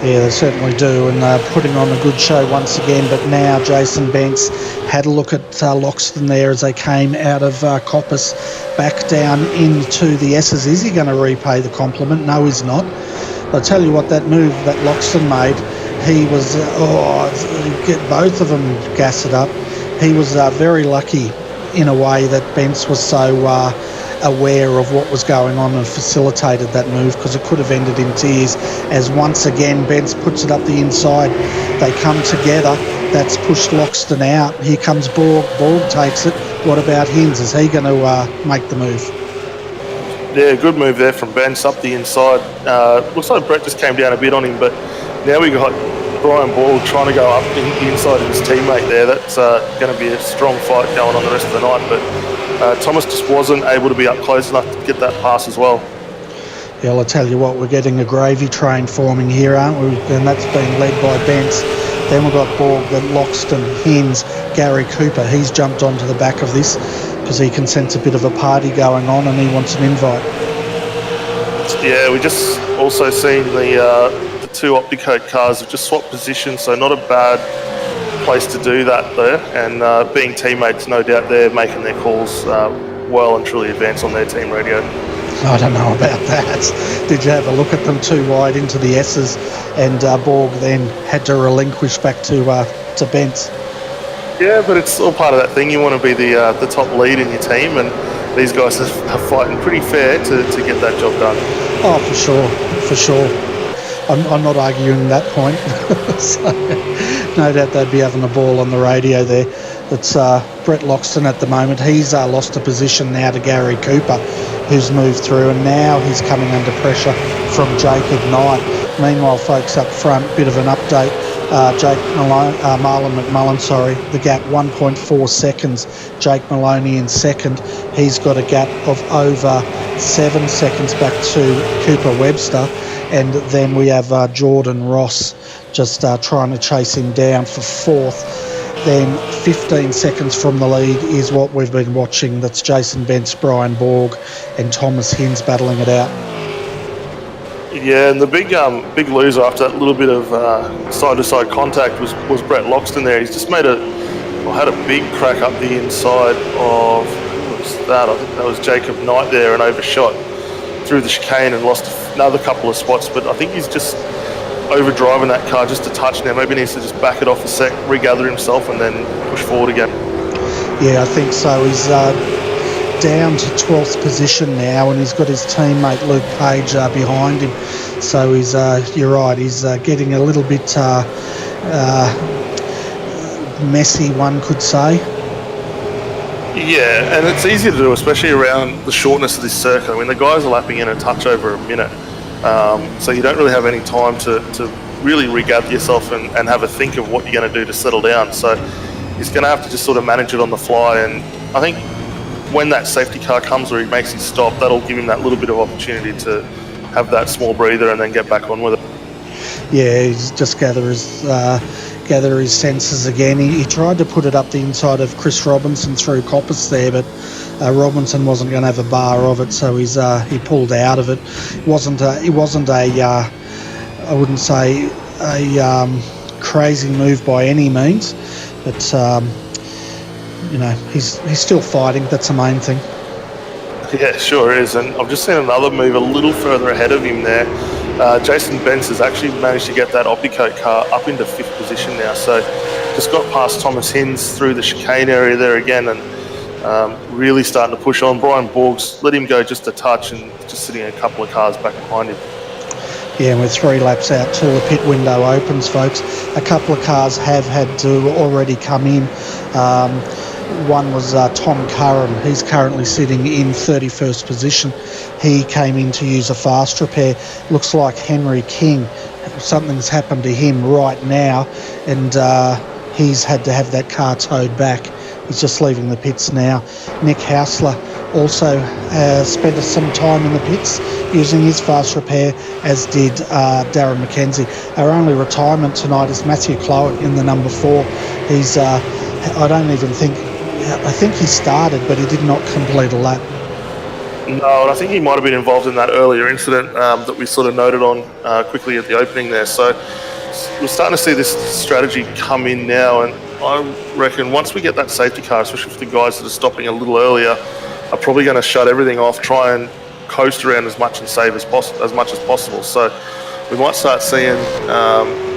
Yeah, they certainly do, and putting on a good show once again. But now Jason Bence had a look at Loxton there as they came out of Coppice back down into the S's. Is he going to repay the compliment? No, he's not. But I tell you what, that move that Loxton made, he was, get both of them gas it up. He was very lucky in a way that Bence was so aware of what was going on and facilitated that move, because it could have ended in tears, as once again Bence puts it up the inside. They come together. That's pushed Loxton out. Here comes Borg. Borg takes it. What about Hinds? Is he going to make the move? Yeah, good move there from Bence up the inside. Looks like Brett just came down a bit on him, but now we got Brian Borg trying to go up the inside of his teammate there. That's going to be a strong fight going on the rest of the night, but Thomas just wasn't able to be up close enough to get that pass as well. Yeah, well, I'll tell you what, we're getting a gravy train forming here, aren't we? And that's being led by Bence. Then we've got Borg, then Loxton, Hinds, Gary Cooper. He's jumped onto the back of this because he can sense a bit of a party going on and he wants an invite. Yeah, we just also seen the two Opticoat cars have just swapped positions, so not a bad place to do that there. And being teammates, no doubt they're making their calls well and truly advanced on their team radio. I don't know about that. Did you have a look at them too wide into the S's, and Borg then had to relinquish back to Bence? Yeah, but it's all part of that thing. You want to be the top lead in your team, and these guys are fighting pretty fair to get that job done. Oh, for sure. I'm not arguing that point. So, no doubt they'd be having a ball on the radio there. It's Brett Loxton at the moment. He's lost a position now to Gary Cooper, who's moved through, and now he's coming under pressure from Jacob Knight. Meanwhile, folks, up front, bit of an update. Marlon McMullen, the gap 1.4 seconds. Jake Maloney in second. He's got a gap of over 7 seconds back to Cooper Webster. And then we have Jordan Ross just trying to chase him down for fourth. Then 15 seconds from the lead is what we've been watching. That's Jason Bence, Brian Borg and Thomas Hinds battling it out. Yeah, and the big loser after that little bit of side-to-side contact was Brett Loxton there. He's just had a big crack up the inside of, what was that? I think that was Jacob Knight there, and overshot through the chicane and lost another couple of spots. But I think he's just overdriving that car just a touch now. Maybe he needs to just back it off a sec, regather himself, and then push forward again. Yeah, I think so. He's down to 12th position now, and he's got his teammate Luke Page behind him. So he's, you're right, he's getting a little bit messy, one could say. Yeah, and it's easy to do, especially around the shortness of this circuit. I mean, the guys are lapping in a touch over a minute, so you don't really have any time to really regather yourself and have a think of what you're going to do to settle down. So he's going to have to just sort of manage it on the fly, and I think when that safety car comes where he makes his stop, that'll give him that little bit of opportunity to have that small breather and then get back on with it. Yeah, he's just gather his senses again. He tried to put it up the inside of Chris Robinson through Coppice there, but Robinson wasn't going to have a bar of it, so he pulled out of it. It wasn't a I wouldn't say a crazy move by any means, but he's still fighting. That's the main thing. Yeah, sure is. And I've just seen another move a little further ahead of him there. Jason Bence has actually managed to get that Opticoat car up into 5th position now. So just got past Thomas Hinds through the chicane area there again, and really starting to push on. Brian Borg's let him go just a touch and just sitting a couple of cars back behind him. Yeah, and we're 3 laps out till the pit window opens, folks. A couple of cars have had to already come in. One was Tom Curran. He's currently sitting in 31st position. He came in to use a fast repair. Looks like Henry King, something's happened to him right now, and he's had to have that car towed back. He's just leaving the pits now. Nick Hausler also spent some time in the pits using his fast repair, as did Darren McKenzie. Our only retirement tonight is Matthew Clowett in the number 4. He's, I think he started, but he did not complete a lap. No, and I think he might have been involved in that earlier incident that we sort of noted on quickly at the opening there. So we're starting to see this strategy come in now, and I reckon once we get that safety car, especially for the guys that are stopping a little earlier, are probably going to shut everything off, try and coast around as much and save as much as possible. So we might start seeing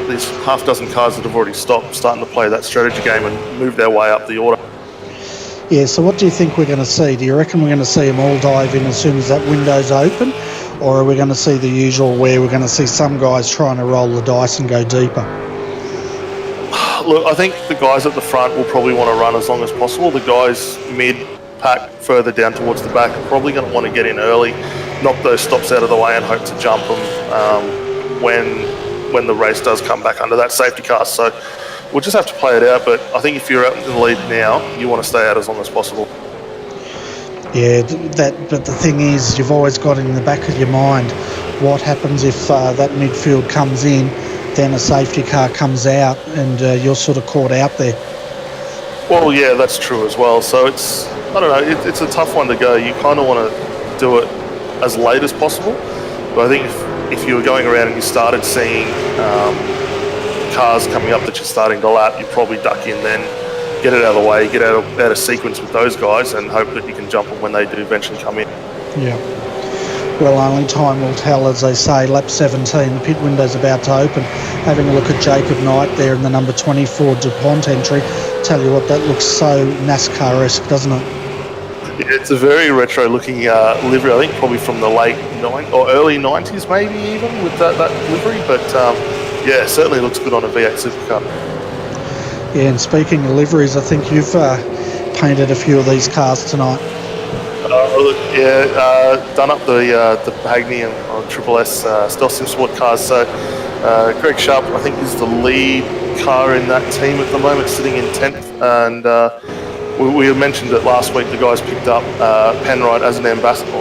these half dozen cars that have already stopped starting to play that strategy game and move their way up the order. Yeah, so what do you think we're going to see? Do you reckon we're going to see them all dive in as soon as that window's open? Or are we going to see the usual where we're going to see some guys trying to roll the dice and go deeper? Look, I think the guys at the front will probably want to run as long as possible. The guys mid-pack further down towards the back are probably going to want to get in early, knock those stops out of the way and hope to jump them when the race does come back under that safety car. So we'll just have to play it out, but I think if you're out in the lead now, you want to stay out as long as possible. Yeah, but the thing is, you've always got in the back of your mind, what happens if that midfield comes in, then a safety car comes out and you're sort of caught out there. Well, yeah, that's true as well. So it's a tough one to go. You kind of want to do it as late as possible. But I think if you were going around and you started seeing cars coming up that you're starting to lap, you probably duck in then, get it out of the way, get out of sequence with those guys and hope that you can jump them when they do eventually come in. Yeah. Well, only time will tell, as they say. Lap 17, the pit window's about to open. Having a look at Jacob Knight there in the number 24 DuPont entry. Tell you what, that looks so NASCAR-esque, doesn't it? Yeah, it's a very retro-looking livery. I think probably from the late or early 90s, maybe even with that livery. But yeah, certainly looks good on a V8 Supercar. Yeah, and speaking of liveries, I think you've painted a few of these cars tonight. Done up the Hagney and Triple S Stealth Sim Sport cars. So Greg Sharp, I think, is the lead car in that team at the moment, sitting in 10th. And we mentioned it last week. The guys picked up Penrite as an ambassador,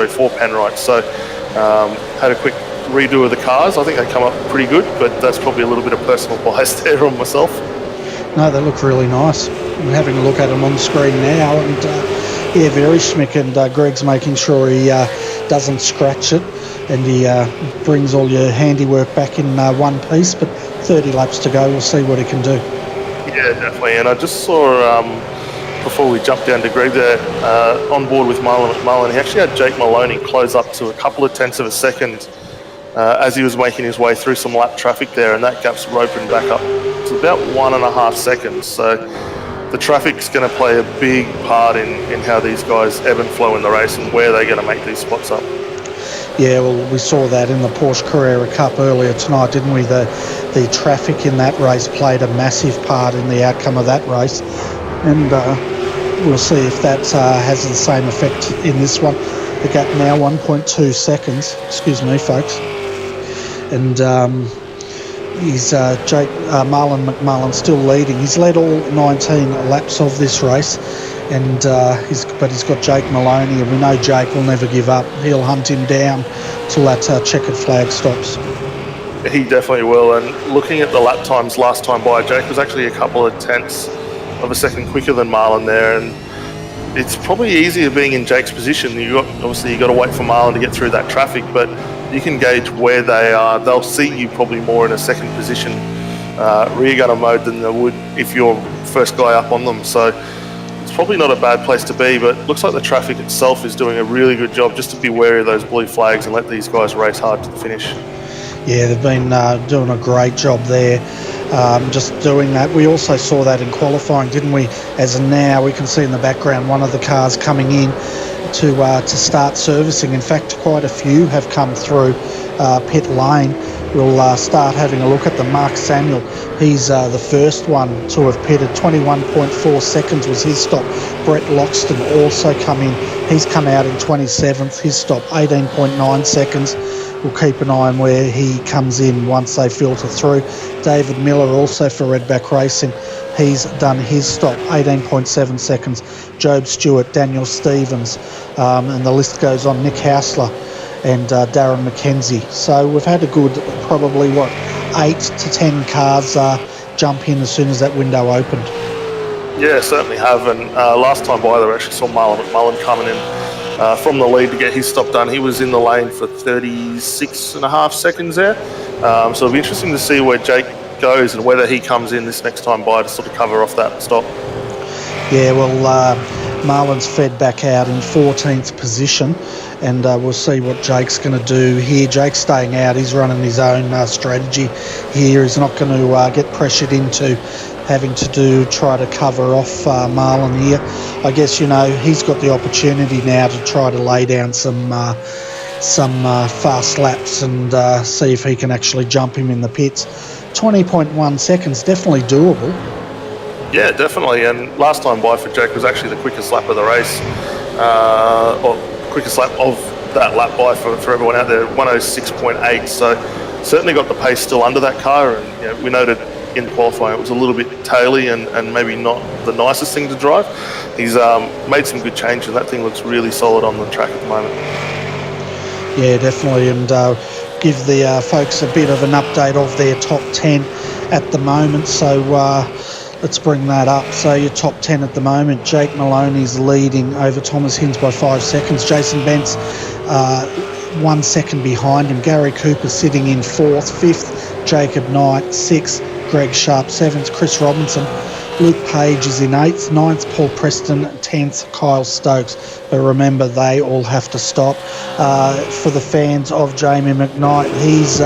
for Penrite. So had a quick redo of the cars. I think they come up pretty good, but that's probably a little bit of personal bias there on myself. No, they look really nice. I'm having a look at them on the screen now, and yeah, very schmick, and Greg's making sure he doesn't scratch it, and he brings all your handiwork back in one piece, but 30 laps to go, we'll see what he can do. Yeah, definitely, and I just saw, before we jump down to Greg there, on board with Marlon McMullen, he actually had Jake Maloney close up to a couple of tenths of a second as he was making his way through some lap traffic there, and that gap's opened back up to about 1.5 seconds. So the traffic's going to play a big part in how these guys ebb and flow in the race and where they're going to make these spots up. Yeah, well, we saw that in the Porsche Carrera Cup earlier tonight, didn't we? The traffic in that race played a massive part in the outcome of that race, and we'll see if that has the same effect in this one. The gap now 1.2 seconds. Excuse me, folks. And he's Marlon McMullen still leading. He's led all 19 laps of this race, and he's got Jake Maloney, and we know Jake will never give up. He'll hunt him down till that checkered flag stops. He definitely will. And looking at the lap times last time by, Jake was actually a couple of tenths of a second quicker than Marlon there, and it's probably easier being in Jake's position. You got to wait for Marlon to get through that traffic, but you can gauge where they are. They'll see you probably more in a second position rear gunner mode than they would if you're first guy up on them. So it's probably not a bad place to be, but looks like the traffic itself is doing a really good job just to be wary of those blue flags and let these guys race hard to the finish. Yeah, they've been doing a great job there, just doing that. We also saw that in qualifying, didn't we? As now we can see in the background one of the cars coming in to start servicing. In fact, quite a few have come through pit lane. We'll start having a look at the Mark Samuel. He's the first one to have pitted. 21.4 seconds was his stop. Brett Loxton also come in. He's come out in 27th. His stop 18.9 seconds. We'll keep an eye on where he comes in once they filter through. David Miller also for Redback Racing. He's done his stop, 18.7 seconds. Job Stewart, Daniel Stevens, and the list goes on. Nick Hausler and Darren McKenzie. So we've had a good, probably, 8 to 10 cars jump in as soon as that window opened. Yeah, certainly have. And last time by, they actually saw Marlon McMullen coming in from the lead to get his stop done. He was in the lane for 36.5 seconds there. So it'll be interesting to see where Jake goes and whether he comes in this next time by to sort of cover off that stop. Yeah, well, Marlin's fed back out in 14th position, and we'll see what Jake's going to do here. Jake's staying out. He's running his own strategy here. He's not going to get pressured into having to try to cover off Marlin here. I guess, he's got the opportunity now to try to lay down some fast laps and see if he can actually jump him in the pits. 20.1 seconds, definitely doable. Yeah, definitely. And last time by for Jake was actually the quickest lap of the race, or quickest lap of that lap by for everyone out there, 106.8. So certainly got the pace still under that car. And we noted in qualifying it was a little bit taily and maybe not the nicest thing to drive. He's made some good changes. That thing looks really solid on the track at the moment. Yeah, definitely. And give the folks a bit of an update of their top 10 at the moment. So let's bring that up. So your top 10 at the moment, Jake Maloney's leading over Thomas Hinds by 5 seconds. Jason Bentz 1 second behind him. Gary Cooper sitting in 4th. 5th, Jacob Knight. 6th, Greg Sharp. 7th, Chris Robinson. Luke Page is in 8th. 9th, Paul Preston. 10th, Kyle Stokes. But remember, they all have to stop. For the fans of Jamie McKnight, he's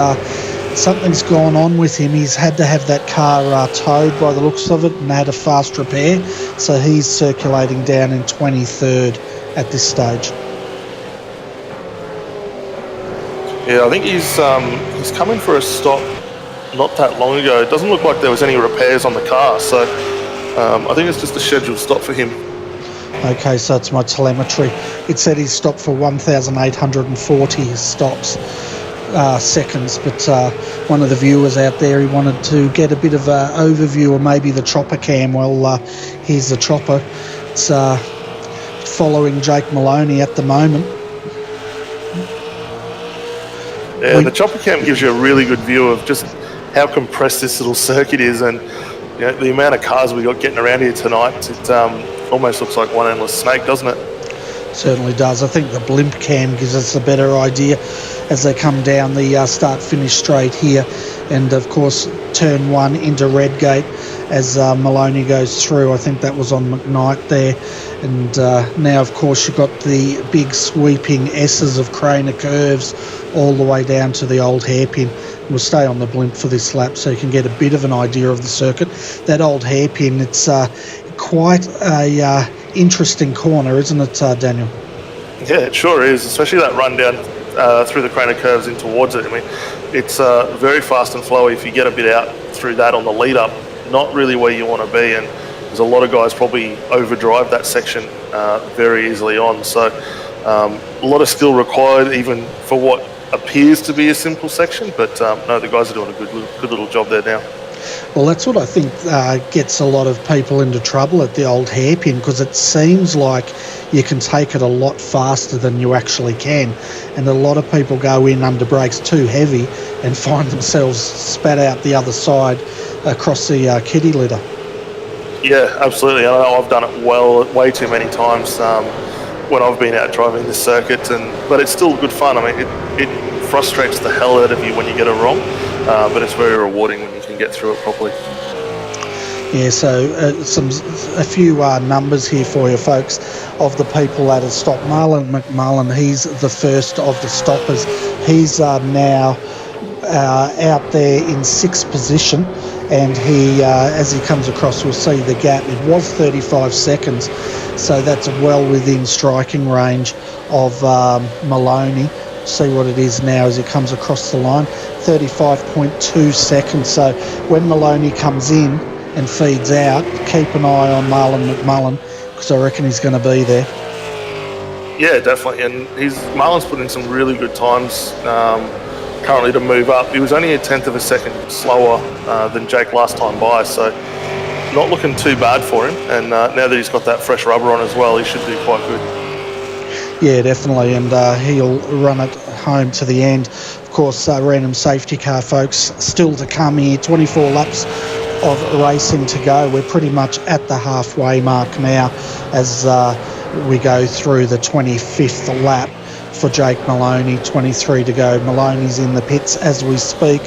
something's gone on with him. He's had to have that car towed by the looks of it and had a fast repair. So he's circulating down in 23rd at this stage. Yeah, I think he's coming for a stop not that long ago. It doesn't look like there was any repairs on the car, so I think it's just a scheduled stop for him. Okay, so it's my telemetry. It said he stopped for 1,840 stops. Seconds, but one of the viewers out there, he wanted to get a bit of an overview, or maybe the chopper cam. Well, here's the chopper. It's following Jake Maloney at the moment. Yeah, the chopper cam gives you a really good view of just how compressed this little circuit is, and the amount of cars we got getting around here tonight. It almost looks like one endless snake, doesn't it? Certainly does. I think the blimp cam gives us a better idea as they come down the start-finish straight here. And, of course, turn 1 into Redgate as Maloney goes through. I think that was on McKnight there. And now, of course, you've got the big sweeping S's of Craner curves all the way down to the old hairpin. We'll stay on the blimp for this lap so you can get a bit of an idea of the circuit. That old hairpin, it's quite a interesting corner, isn't it, Daniel? Yeah, it sure is, especially that run down through the Craner curves in towards it. I mean, it's very fast and flowy if you get a bit out through that on the lead up. Not really where you want to be, and there's a lot of guys probably overdrive that section very easily on. So a lot of skill required, even for what appears to be a simple section. But no, the guys are doing a good little job there now. Well, that's what I think gets a lot of people into trouble at the old hairpin, because it seems like you can take it a lot faster than you actually can. And a lot of people go in under brakes too heavy and find themselves spat out the other side across the kiddie litter. Yeah, absolutely. I know I've done it way too many times when I've been out driving this circuit, but it's still good fun. I mean, it frustrates the hell out of you when you get it wrong, but it's very rewarding when you can get through it properly. Yeah, so a few numbers here for you folks of the people that have stopped. Marlon McMullen, he's the first of the stoppers. He's now out there in 6th position, and he, as he comes across, we'll see the gap. It was 35 seconds, so that's well within striking range of Maloney. See what it is now as he comes across the line, 35.2 seconds. So when Maloney comes in and feeds out, keep an eye on Marlon McMullen, because I reckon he's going to be there. Yeah, definitely. And Marlon's put in some really good times currently to move up. He was only a 1/10 of a second slower than Jake last time by, so not looking too bad for him. And now that he's got that fresh rubber on as well, he should do quite good. Yeah, definitely, and he'll run it home to the end. Of course, random safety car, folks, still to come here. 24 laps of racing to go. We're pretty much at the halfway mark now as we go through the 25th lap for Jake Maloney. 23 to go. Maloney's in the pits as we speak.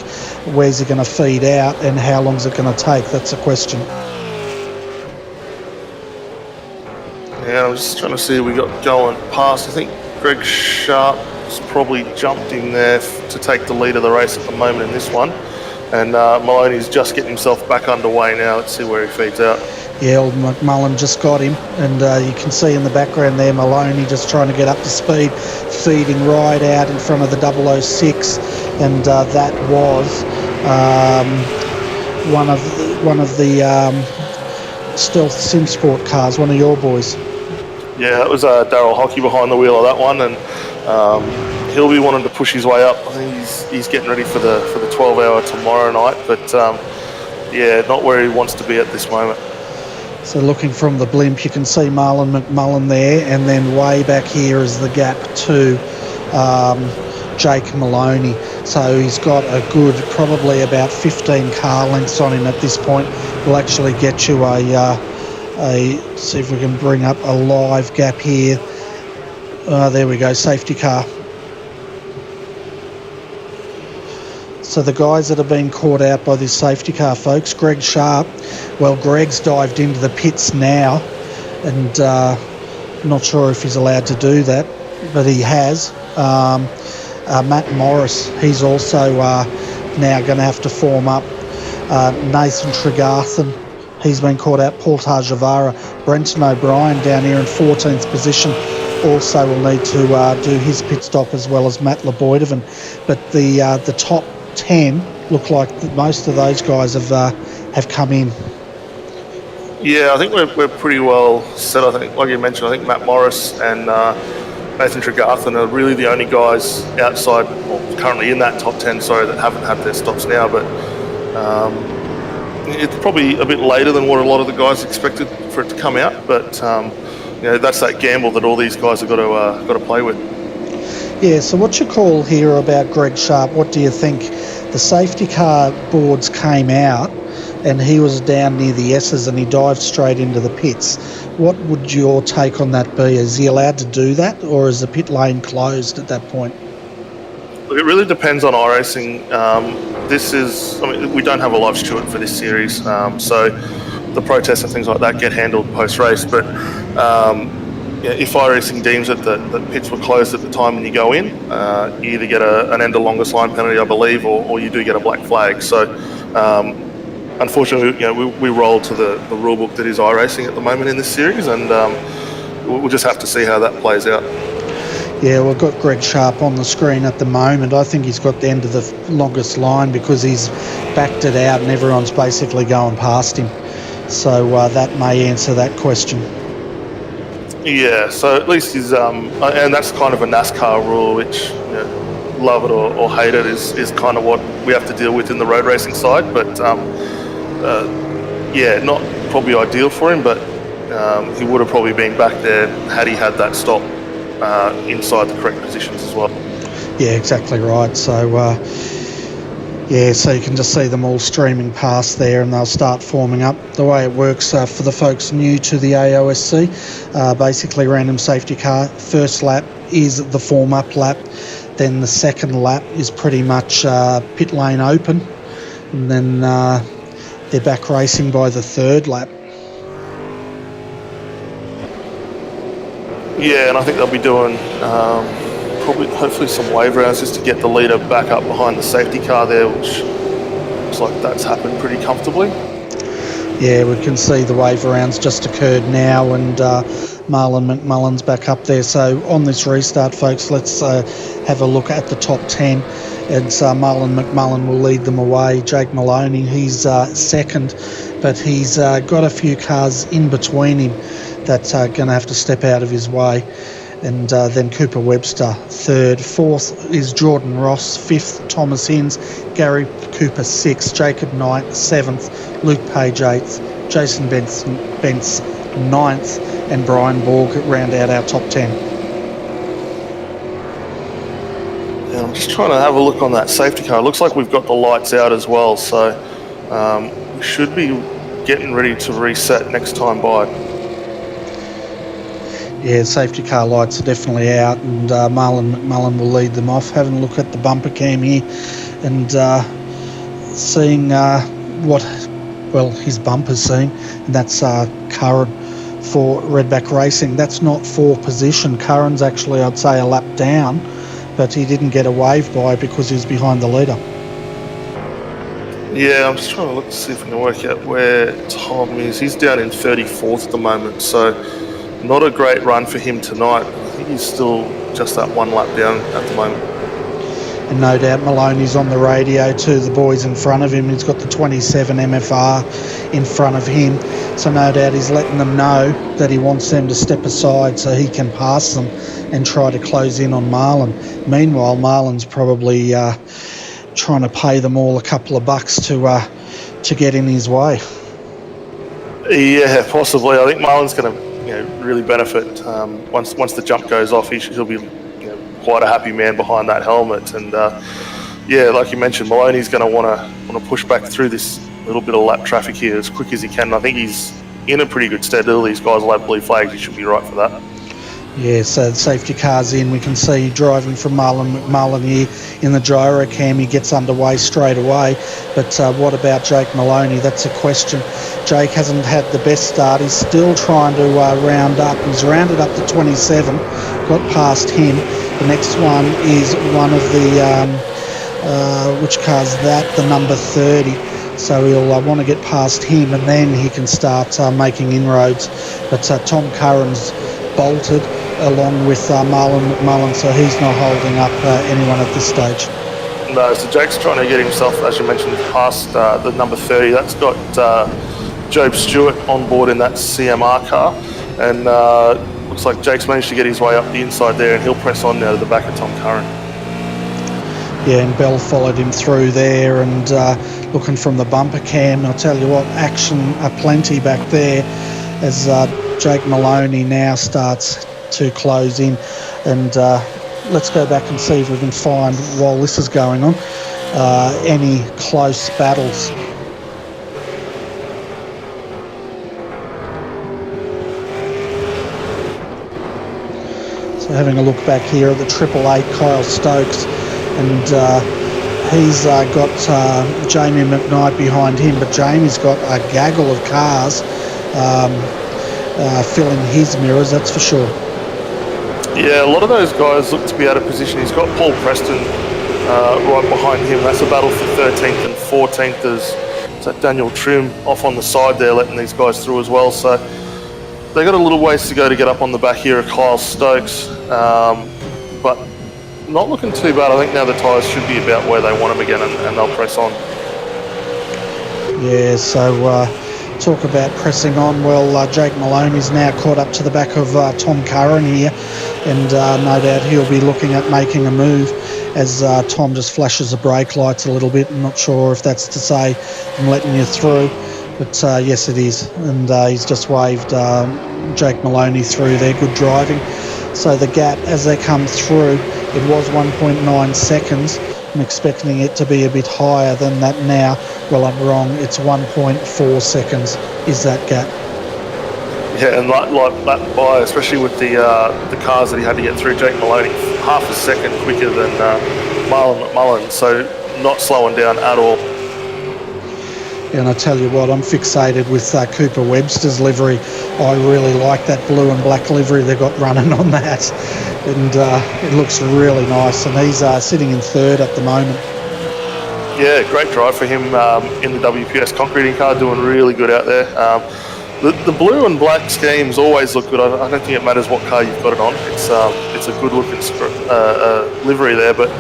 Where's he going to feed out, and how long's it going to take? That's a question. Yeah, I'm just trying to see who we got going past. I think Greg Sharp's probably jumped in there to take the lead of the race at the moment in this one. And Maloney's just getting himself back underway now. Let's see where he feeds out. Yeah, old McMullen just got him, and you can see in the background there Maloney just trying to get up to speed, feeding right out in front of the 006, and that was one of the Stealth SimSport cars, one of your boys. Yeah, it was Darryl Hockey behind the wheel of that one, and he'll be wanting to push his way up. I think he's getting ready for the 12-hour tomorrow night, but yeah, not where he wants to be at this moment. So looking from the blimp, you can see Marlon McMullen there, and then way back here is the gap to Jake Maloney. So he's got a good, probably about 15 car lengths on him at this point. We'll actually get you see if we can bring up a live gap here. There we go, safety car. So the guys that have been caught out by this safety car, folks, Greg Sharp, well, Greg's dived into the pits now, and not sure if he's allowed to do that, but he has. Matt Morris, he's also now going to have to form up. Nathan Tregarthen, he's been caught out. Paul Tarjavara, Brenton O'Brien down here in 14th position, also will need to do his pit stop, as well as Matt Leboidovan. But the top 10 look like most of those guys have come in. Yeah, I think we're pretty well set. I think, like you mentioned, I think Matt Morris and Nathan Tregarthen are really the only guys outside, well, currently in that top 10, sorry, that haven't had their stops now. But it's probably a bit later than what a lot of the guys expected for it to come out. But that's that gamble that all these guys have got to play with. Yeah, so what's your call here about Greg Sharp? What do you think? The safety car boards came out and he was down near the S's and he dived straight into the pits. What would your take on that be? Is he allowed to do that, or is the pit lane closed at that point? Look, it really depends on iRacing. We don't have a live steward for this series, so the protests and things like that get handled post-race. But if iRacing deems that the pits were closed at the time when you go in, you either get an end of longest line penalty, I believe, or you do get a black flag. So unfortunately, we roll to the rule book that is iRacing at the moment in this series, and we'll just have to see how that plays out. Yeah, we've got Greg Sharp on the screen at the moment. I think he's got the end of the longest line because he's backed it out and everyone's basically going past him. So that may answer that question. Yeah, so at least he's, and that's kind of a NASCAR rule, which, love it or hate it, is kind of what we have to deal with in the road racing side. But not probably ideal for him, but he would have probably been back there had he had that stop inside the correct positions as well. Yeah, exactly right. So so you can just see them all streaming past there, and they'll start forming up. The way it works for the folks new to the AOSC, basically random safety car, first lap is the form-up lap, then the second lap is pretty much pit lane open, and then they're back racing by the third lap. Yeah, and I think they'll be doing hopefully some wave rounds just to get the leader back up behind the safety car there, which looks like that's happened pretty comfortably. Yeah, we can see the wave rounds just occurred now, and Marlon McMullen's back up there. So on this restart, folks, let's have a look at the top 10. It's Marlon McMullen will lead them away. Jake Maloney, he's second, but he's got a few cars in between him that are going to have to step out of his way. And then Cooper Webster third. Fourth is Jordan Ross. Fifth, Thomas Hinds. Gary Cooper sixth. Jacob Knight seventh. Luke Page eighth. Jason Bentz ninth. And Brian Borg round out our top 10. Yeah, I'm just trying to have a look on that safety car. It looks like we've got the lights out as well, so we should be getting ready to reset next time by. Yeah, safety car lights are definitely out, and Marlon McMullen will lead them off. Having a look at the bumper cam here and seeing what his bumper's seeing, and that's current for Redback Racing. That's not for position. Curran's actually, I'd say, a lap down, but he didn't get a wave by because he was behind the leader. Yeah, I'm just trying to look to see if I can work out where Tom is. He's down in 34th at the moment, so not a great run for him tonight. I think he's still just that one lap down at the moment. And no doubt Maloney's on the radio to the boys in front of him. He's got the 27 MFR in front of him. So no doubt he's letting them know that he wants them to step aside so he can pass them and try to close in on Marlon. Meanwhile, Marlon's probably trying to pay them all a couple of bucks to get in his way. Yeah, possibly. I think Marlon's going to really benefit once the jump goes off. He'll be quite a happy man behind that helmet, and like you mentioned, Maloney's going to want to push back through this little bit of lap traffic here as quick as he can. I think he's in a pretty good stead. All these guys will have blue flags. He should be right for that. Yeah, so the safety car's in. We can see driving from Marlon McMullen here in the gyro cam. He gets underway straight away. But what about Jake Maloney? That's a question. Jake hasn't had the best start. He's still trying to round up. He's rounded up to 27, got past him. The next one is one of the, which car's that? The number 30. So he'll want to get past him, and then he can start making inroads. But Tom Curran's bolted along with Marlon McMullen, so he's not holding up anyone at this stage. No, so Jake's trying to get himself, as you mentioned, past the number 30. That's got Job Stewart on board in that CMR car, and looks like Jake's managed to get his way up the inside there, and he'll press on now to the back of Tom Curran. Yeah, and Bell followed him through there, and looking from the bumper cam, I'll tell you what, action aplenty back there as Jake Maloney now starts to close in. And let's go back and see if we can find, while this is going on, any close battles. So having a look back here at the 888 Kyle Stokes, and he's got Jamie McKnight behind him, but Jamie's got a gaggle of cars filling his mirrors, that's for sure. Yeah, a lot of those guys look to be out of position. He's got Paul Preston right behind him. That's a battle for 13th and 14th. There's Daniel Trim off on the side there, letting these guys through as well. So they got a little ways to go to get up on the back here of Kyle Stokes, but not looking too bad. I think now the tyres should be about where they want them again, and they'll press on. Yeah, so talk about pressing on. Well, Jake Maloney's now caught up to the back of Tom Curran here, and no doubt he'll be looking at making a move as Tom just flashes the brake lights a little bit. I'm not sure if that's to say I'm letting you through, but yes it is, and he's just waved Jake Maloney through there. Good driving. So the gap as they come through, it was 1.9 seconds. I'm expecting it to be a bit higher than that now. Well, I'm wrong. It's 1.4 seconds is that gap. Yeah, and like that by, especially with the cars that he had to get through, Jake Maloney, half a second quicker than Marlon McMullen, so not slowing down at all. And I tell you what, I'm fixated with Cooper Webster's livery. I really like that blue and black livery they got running on that, and it looks really nice. And he's sitting in third at the moment. Yeah, great drive for him in the WPS concreting car, doing really good out there. The blue and black schemes always look good. I don't think it matters what car you've got it on. It's a good looking livery there, but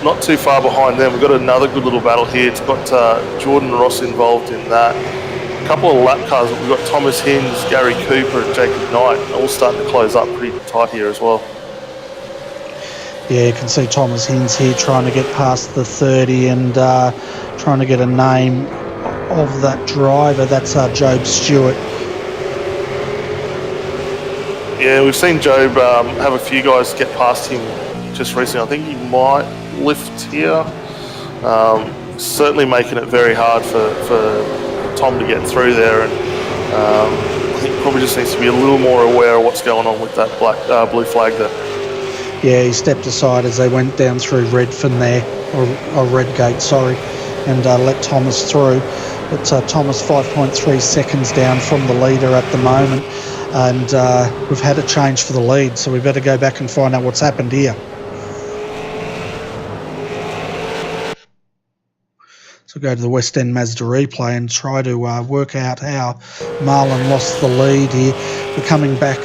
not too far behind them. We've got another good little battle here. It's got Jordan Ross involved in that. A couple of lap cars. We've got Thomas Hinds, Gary Cooper and Jacob Knight all starting to close up pretty tight here as well. Yeah, you can see Thomas Hinds here trying to get past the 30 and trying to get a name of that driver. That's Job Stewart. Yeah, we've seen Job have a few guys get past him just recently. I think he might lift here. Certainly making it very hard for Tom to get through there, and I think he probably just needs to be a little more aware of what's going on with that blue flag there. Yeah, he stepped aside as they went down through Redfern there, or Redgate, sorry. and let Thomas through. But Thomas 5.3 seconds down from the leader at the moment, and we've had a change for the lead, so we better go back and find out what's happened here. So go to the West End Mazda replay and try to work out how Marlon lost the lead here. We're coming back,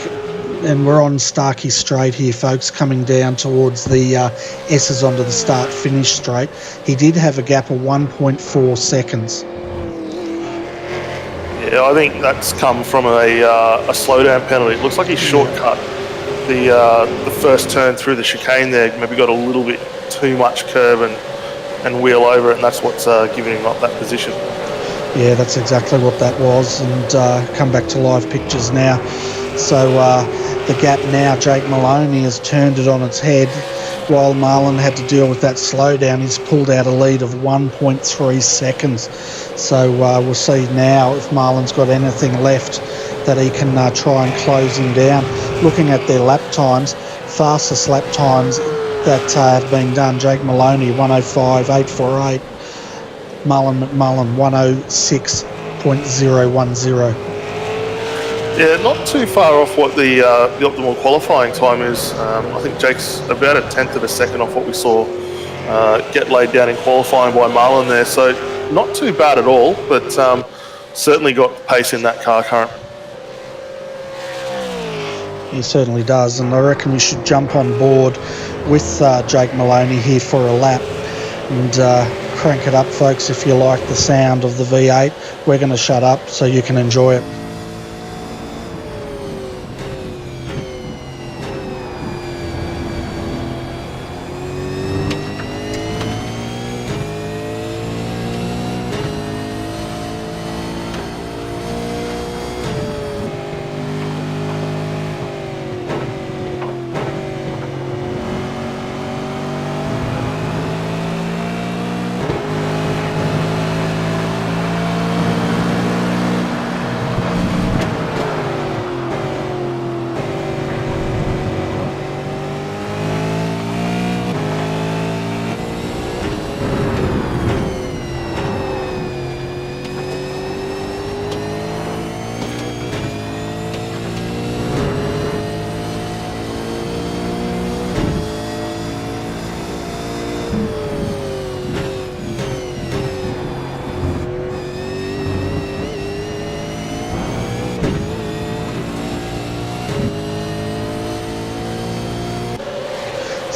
and we're on Starkey Straight here, folks, coming down towards the S's onto the start-finish straight. He did have a gap of 1.4 seconds. Yeah, I think that's come from a slowdown penalty. It looks like he shortcut the first turn through the chicane there, maybe got a little bit too much curve and wheel over it, and that's what's giving him up that position. Yeah, that's exactly what that was, and come back to live pictures now. So the gap now, Jake Maloney has turned it on its head. While Marlon had to deal with that slowdown, he's pulled out a lead of 1.3 seconds. So we'll see now if Marlon's got anything left that he can try and close him down. Looking at their lap times, fastest lap times that have been done, Jake Maloney 105.848, Marlon McMullen 106.010. Yeah, not too far off what the optimal qualifying time is. I think Jake's about a tenth of a second off what we saw get laid down in qualifying by Marlon there, so not too bad at all, but certainly got pace in that car currently. He certainly does, and I reckon we should jump on board with Jake Maloney here for a lap and crank it up, folks. If you like the sound of the V8, we're going to shut up so you can enjoy it.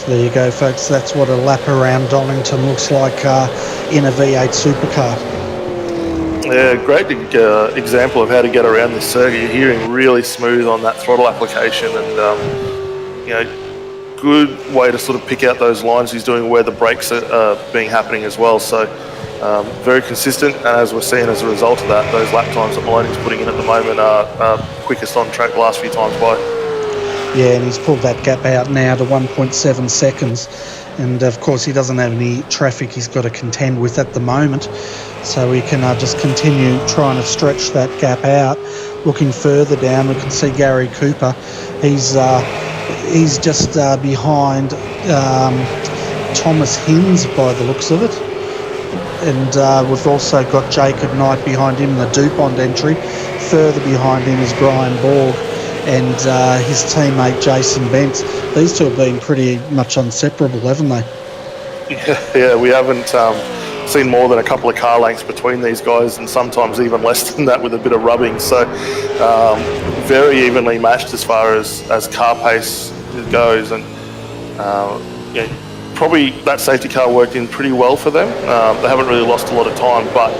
There you go, folks. That's what a lap around Donnington looks like in a V8 supercar. Yeah, great example of how to get around this circuit. You're hearing really smooth on that throttle application, and good way to sort of pick out those lines he's doing where the brakes are happening as well. So very consistent, and as we're seeing as a result of that, those lap times that Maloney's putting in at the moment are quickest on track the last few times by. Yeah, and he's pulled that gap out now to 1.7 seconds. And of course, he doesn't have any traffic he's got to contend with at the moment. So we can just continue trying to stretch that gap out. Looking further down, we can see Gary Cooper. He's just behind Thomas Hinds by the looks of it. And we've also got Jacob Knight behind him in the DuPont entry. Further behind him is Brian Borg and his teammate Jason Bentz. These two have been pretty much inseparable, haven't they? Yeah, we haven't seen more than a couple of car lengths between these guys, and sometimes even less than that with a bit of rubbing. So very evenly matched as far as car pace goes, and probably that safety car worked in pretty well for them. They haven't really lost a lot of time, but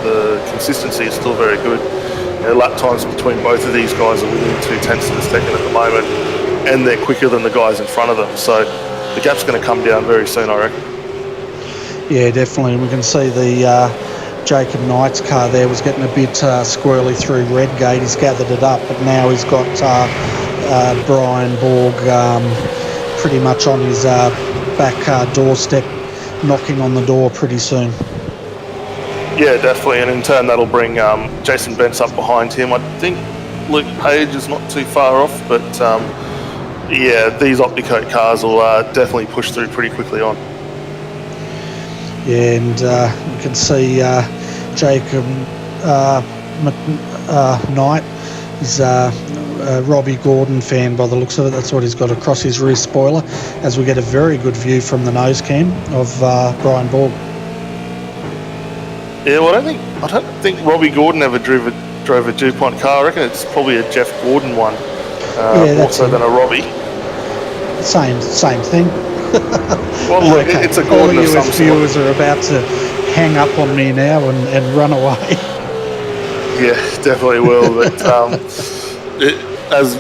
the consistency is still very good. Lap times between both of these guys are within 0.2 of a second at the moment, and they're quicker than the guys in front of them. So the gap's going to come down very soon, I reckon. Yeah, definitely. And we can see the Jacob Knight's car there was getting a bit squirrely through Redgate. He's gathered it up, but now he's got Brian Borg pretty much on his back doorstep, knocking on the door pretty soon. Yeah, definitely, and in turn that'll bring Jason Bentz up behind him. I think Luke Page is not too far off, but these Opticoat cars will definitely push through pretty quickly on. and you can see Jacob Knight is a Robbie Gordon fan by the looks of it. That's what he's got across his rear spoiler, as we get a very good view from the nose cam of Brian Borg. Yeah, well, I don't think Robbie Gordon ever drove a DuPont car. I reckon it's probably a Jeff Gordon one, more so than a Robbie. Same thing. Well, look, okay. It's a Gordon all of some US viewers are about to hang up on me now and run away. Yeah, definitely will. But as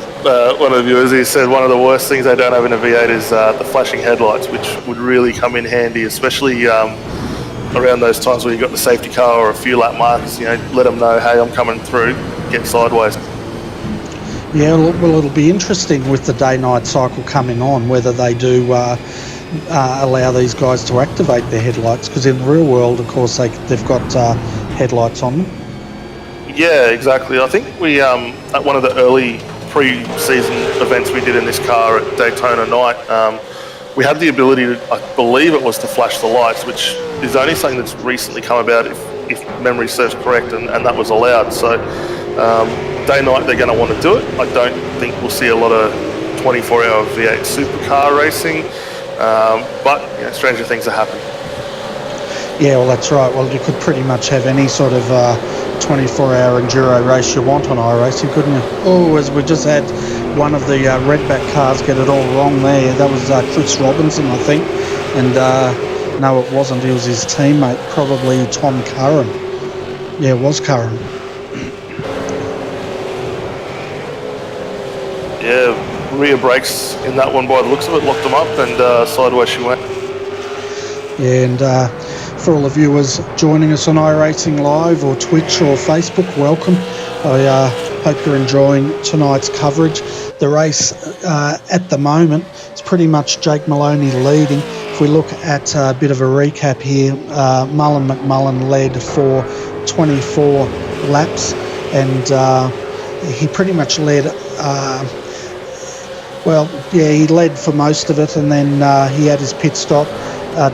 one of the viewers here said, one of the worst things they don't have in a V8 is the flashing headlights, which would really come in handy, especially around those times where you've got the safety car or a few lap markers. Let them know, hey, I'm coming through, get sideways. Yeah, well, it'll be interesting with the day-night cycle coming on, whether they do allow these guys to activate their headlights, because in the real world, of course, they've got headlights on them. Yeah, exactly. I think we, at one of the early pre-season events we did in this car at Daytona night, we had the ability to, I believe it was to flash the lights, which is only something that's recently come about, if memory serves correct, and that was allowed. So day-night they're going to want to do it. I don't think we'll see a lot of 24-hour V8 supercar racing, but stranger things are happening. Yeah, well, that's right. Well, you could pretty much have any sort of 24-hour enduro race you want on iRacing, couldn't you? Oh, as we just had one of the Redback cars get it all wrong there. That was Chris Robinson, I think. And no, it wasn't. It was his teammate, probably Tom Curran. Yeah, it was Curran. Yeah, rear brakes in that one by the looks of it, locked them up, and sideways she went. Yeah, and for all the viewers joining us on iRacing Live or Twitch or Facebook, welcome. I hope you're enjoying tonight's coverage. The race at the moment is pretty much Jake Maloney leading. If we look at a bit of a recap here, Mullen McMullen led for 24 laps, and he pretty much led, he led for most of it, and then he had his pit stop.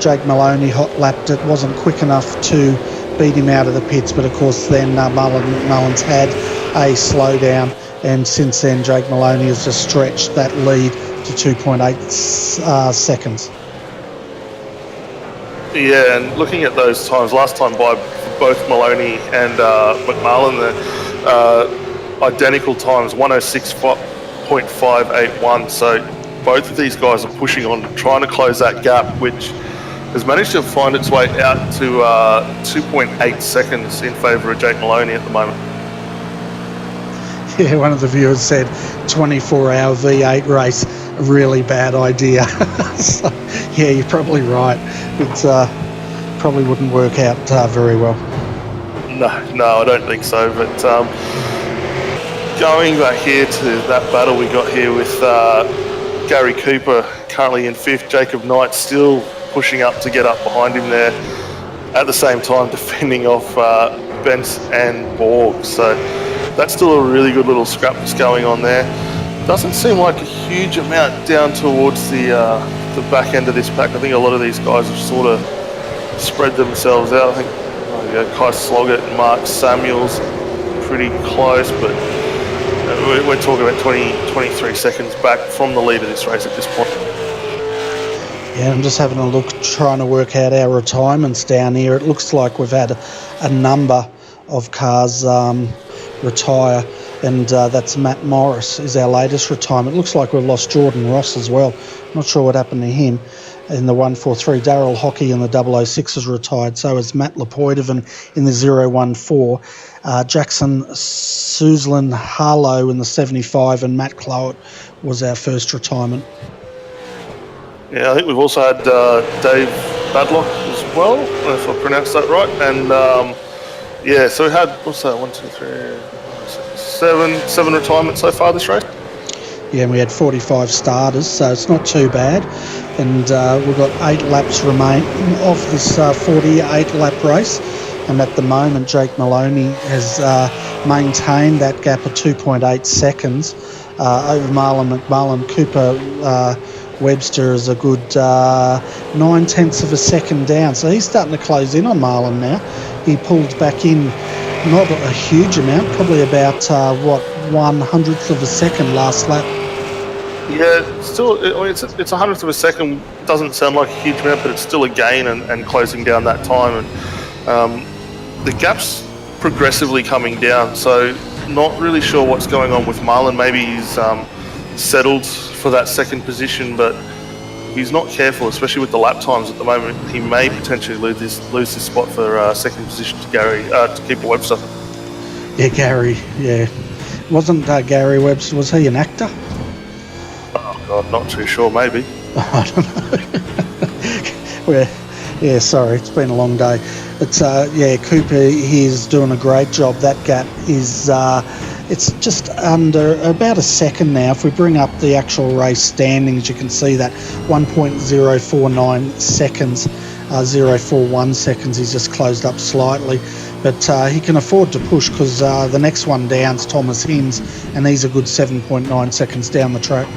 Jake Maloney hot-lapped it, wasn't quick enough to beat him out of the pits, but of course then Mullen's had a slowdown, and since then Jake Maloney has just stretched that lead to 2.8 seconds. Yeah, and looking at those times, last time by both Maloney and McMullen, identical times, 106.581, so both of these guys are pushing on, trying to close that gap, which has managed to find its way out to 2.8 seconds in favour of Jake Maloney at the moment. Yeah, one of the viewers said 24-hour V8 race, a really bad idea. So, yeah, you're probably right. It probably wouldn't work out very well. No, I don't think so. But going back here to that battle we got here with Gary Cooper currently in 5th, Jacob Knight still pushing up to get up behind him there, at the same time defending off Bence and Borg. So that's still a really good little scrap that's going on there. Doesn't seem like a huge amount down towards the back end of this pack. I think a lot of these guys have sort of spread themselves out. I think Kai Sloggett and Mark Samuels pretty close, but we're talking about 23 seconds back from the lead of this race at this point. Yeah, I'm just having a look, trying to work out our retirements down here. It looks like we've had a number of cars retire, and that's Matt Morris is our latest retirement. It looks like we've lost Jordan Ross as well. Not sure what happened to him. In the 143, Darryl Hockey in the 006 has retired. So has Matt Lepoidovan in the 014. Jackson Suzlin Harlow in the 75, and Matt Clowett was our first retirement. Yeah, I think we've also had Dave Badlock as well, if I pronounced that right. And so we had, what's that, 1, 2, 3, 7 retirements so far this race. Yeah, and we had 45 starters, so it's not too bad. And we've got 8 laps remaining of this 48-lap race. And at the moment, Jake Maloney has maintained that gap of 2.8 seconds over Marlon McMullen. Cooper Webster is a good 9/10 of a second down. So he's starting to close in on Marlon now. He pulled back in, not a huge amount, probably about, 1/100th of a second last lap. Yeah, still, it's a 100th of a second. Doesn't sound like a huge amount, but it's still a gain and closing down that time. And the gap's progressively coming down, so not really sure what's going on with Marlon. Maybe he's settled for that second position, but he's not careful, especially with the lap times at the moment. He may potentially lose this spot for second position to Gary, to Keeper Webster. Yeah, Gary, yeah. Wasn't Gary Webster, was he an actor? Oh, God, not too sure, maybe. I don't know. Well, yeah, sorry, it's been a long day. But, Cooper, he's doing a great job. That gap is... it's just under about a second now. If we bring up the actual race standings, you can see that 1.049 seconds, 041 seconds. He's just closed up slightly. But he can afford to push because the next one down's Thomas Hinds, and he's a good 7.9 seconds down the track.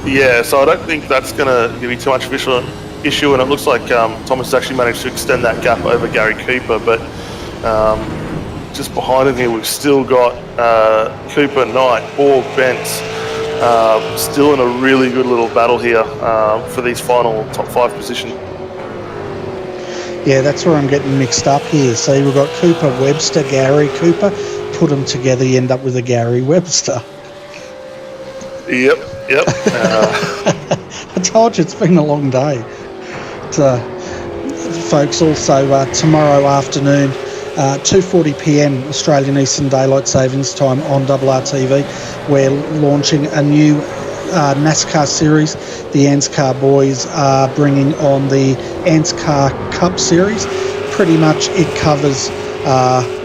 Yeah, so I don't think that's going to be too much of an issue, and it looks like Thomas has actually managed to extend that gap over Gary Cooper, but... just behind him here, we've still got Cooper, Knight, Borg, Bentz, still in a really good little battle here for these final top 5 positions. Yeah, that's where I'm getting mixed up here. See, we've got Cooper, Webster, Gary, Cooper. Put them together, you end up with a Gary Webster. Yep. I told you, it's been a long day. Folks, also tomorrow afternoon, 2:40pm Australian Eastern Daylight Savings Time on RRTV. We're launching a new NASCAR series. The ANSCAR boys are bringing on the ANSCAR Cup series. Pretty much it covers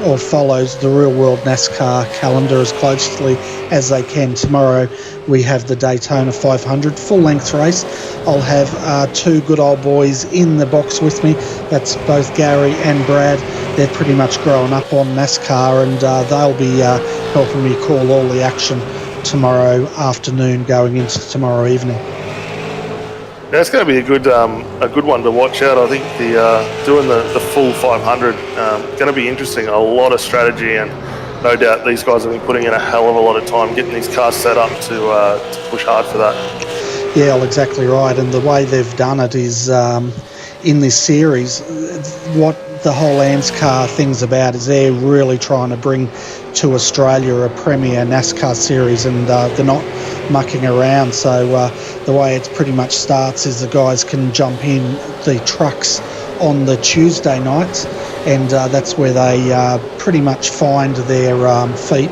or follows the real world NASCAR calendar as closely as they can. Tomorrow we have the Daytona 500 full length race. I'll have 2 good old boys in the box with me. That's both Gary and Brad. They're pretty much growing up on NASCAR, and they'll be helping me call all the action tomorrow afternoon going into tomorrow evening. Yeah, it's going to be a good one to watch out. I think doing the full 500 going to be interesting. A lot of strategy, and no doubt these guys have been putting in a hell of a lot of time getting these cars set up to push hard for that. Yeah, well, exactly right. And the way they've done it is in this series, what the whole ANSCAR thing's about is they're really trying to bring to Australia a premier NASCAR series, and they're not mucking around. So the way it pretty much starts is the guys can jump in the trucks on the Tuesday nights, and that's where they pretty much find their feet.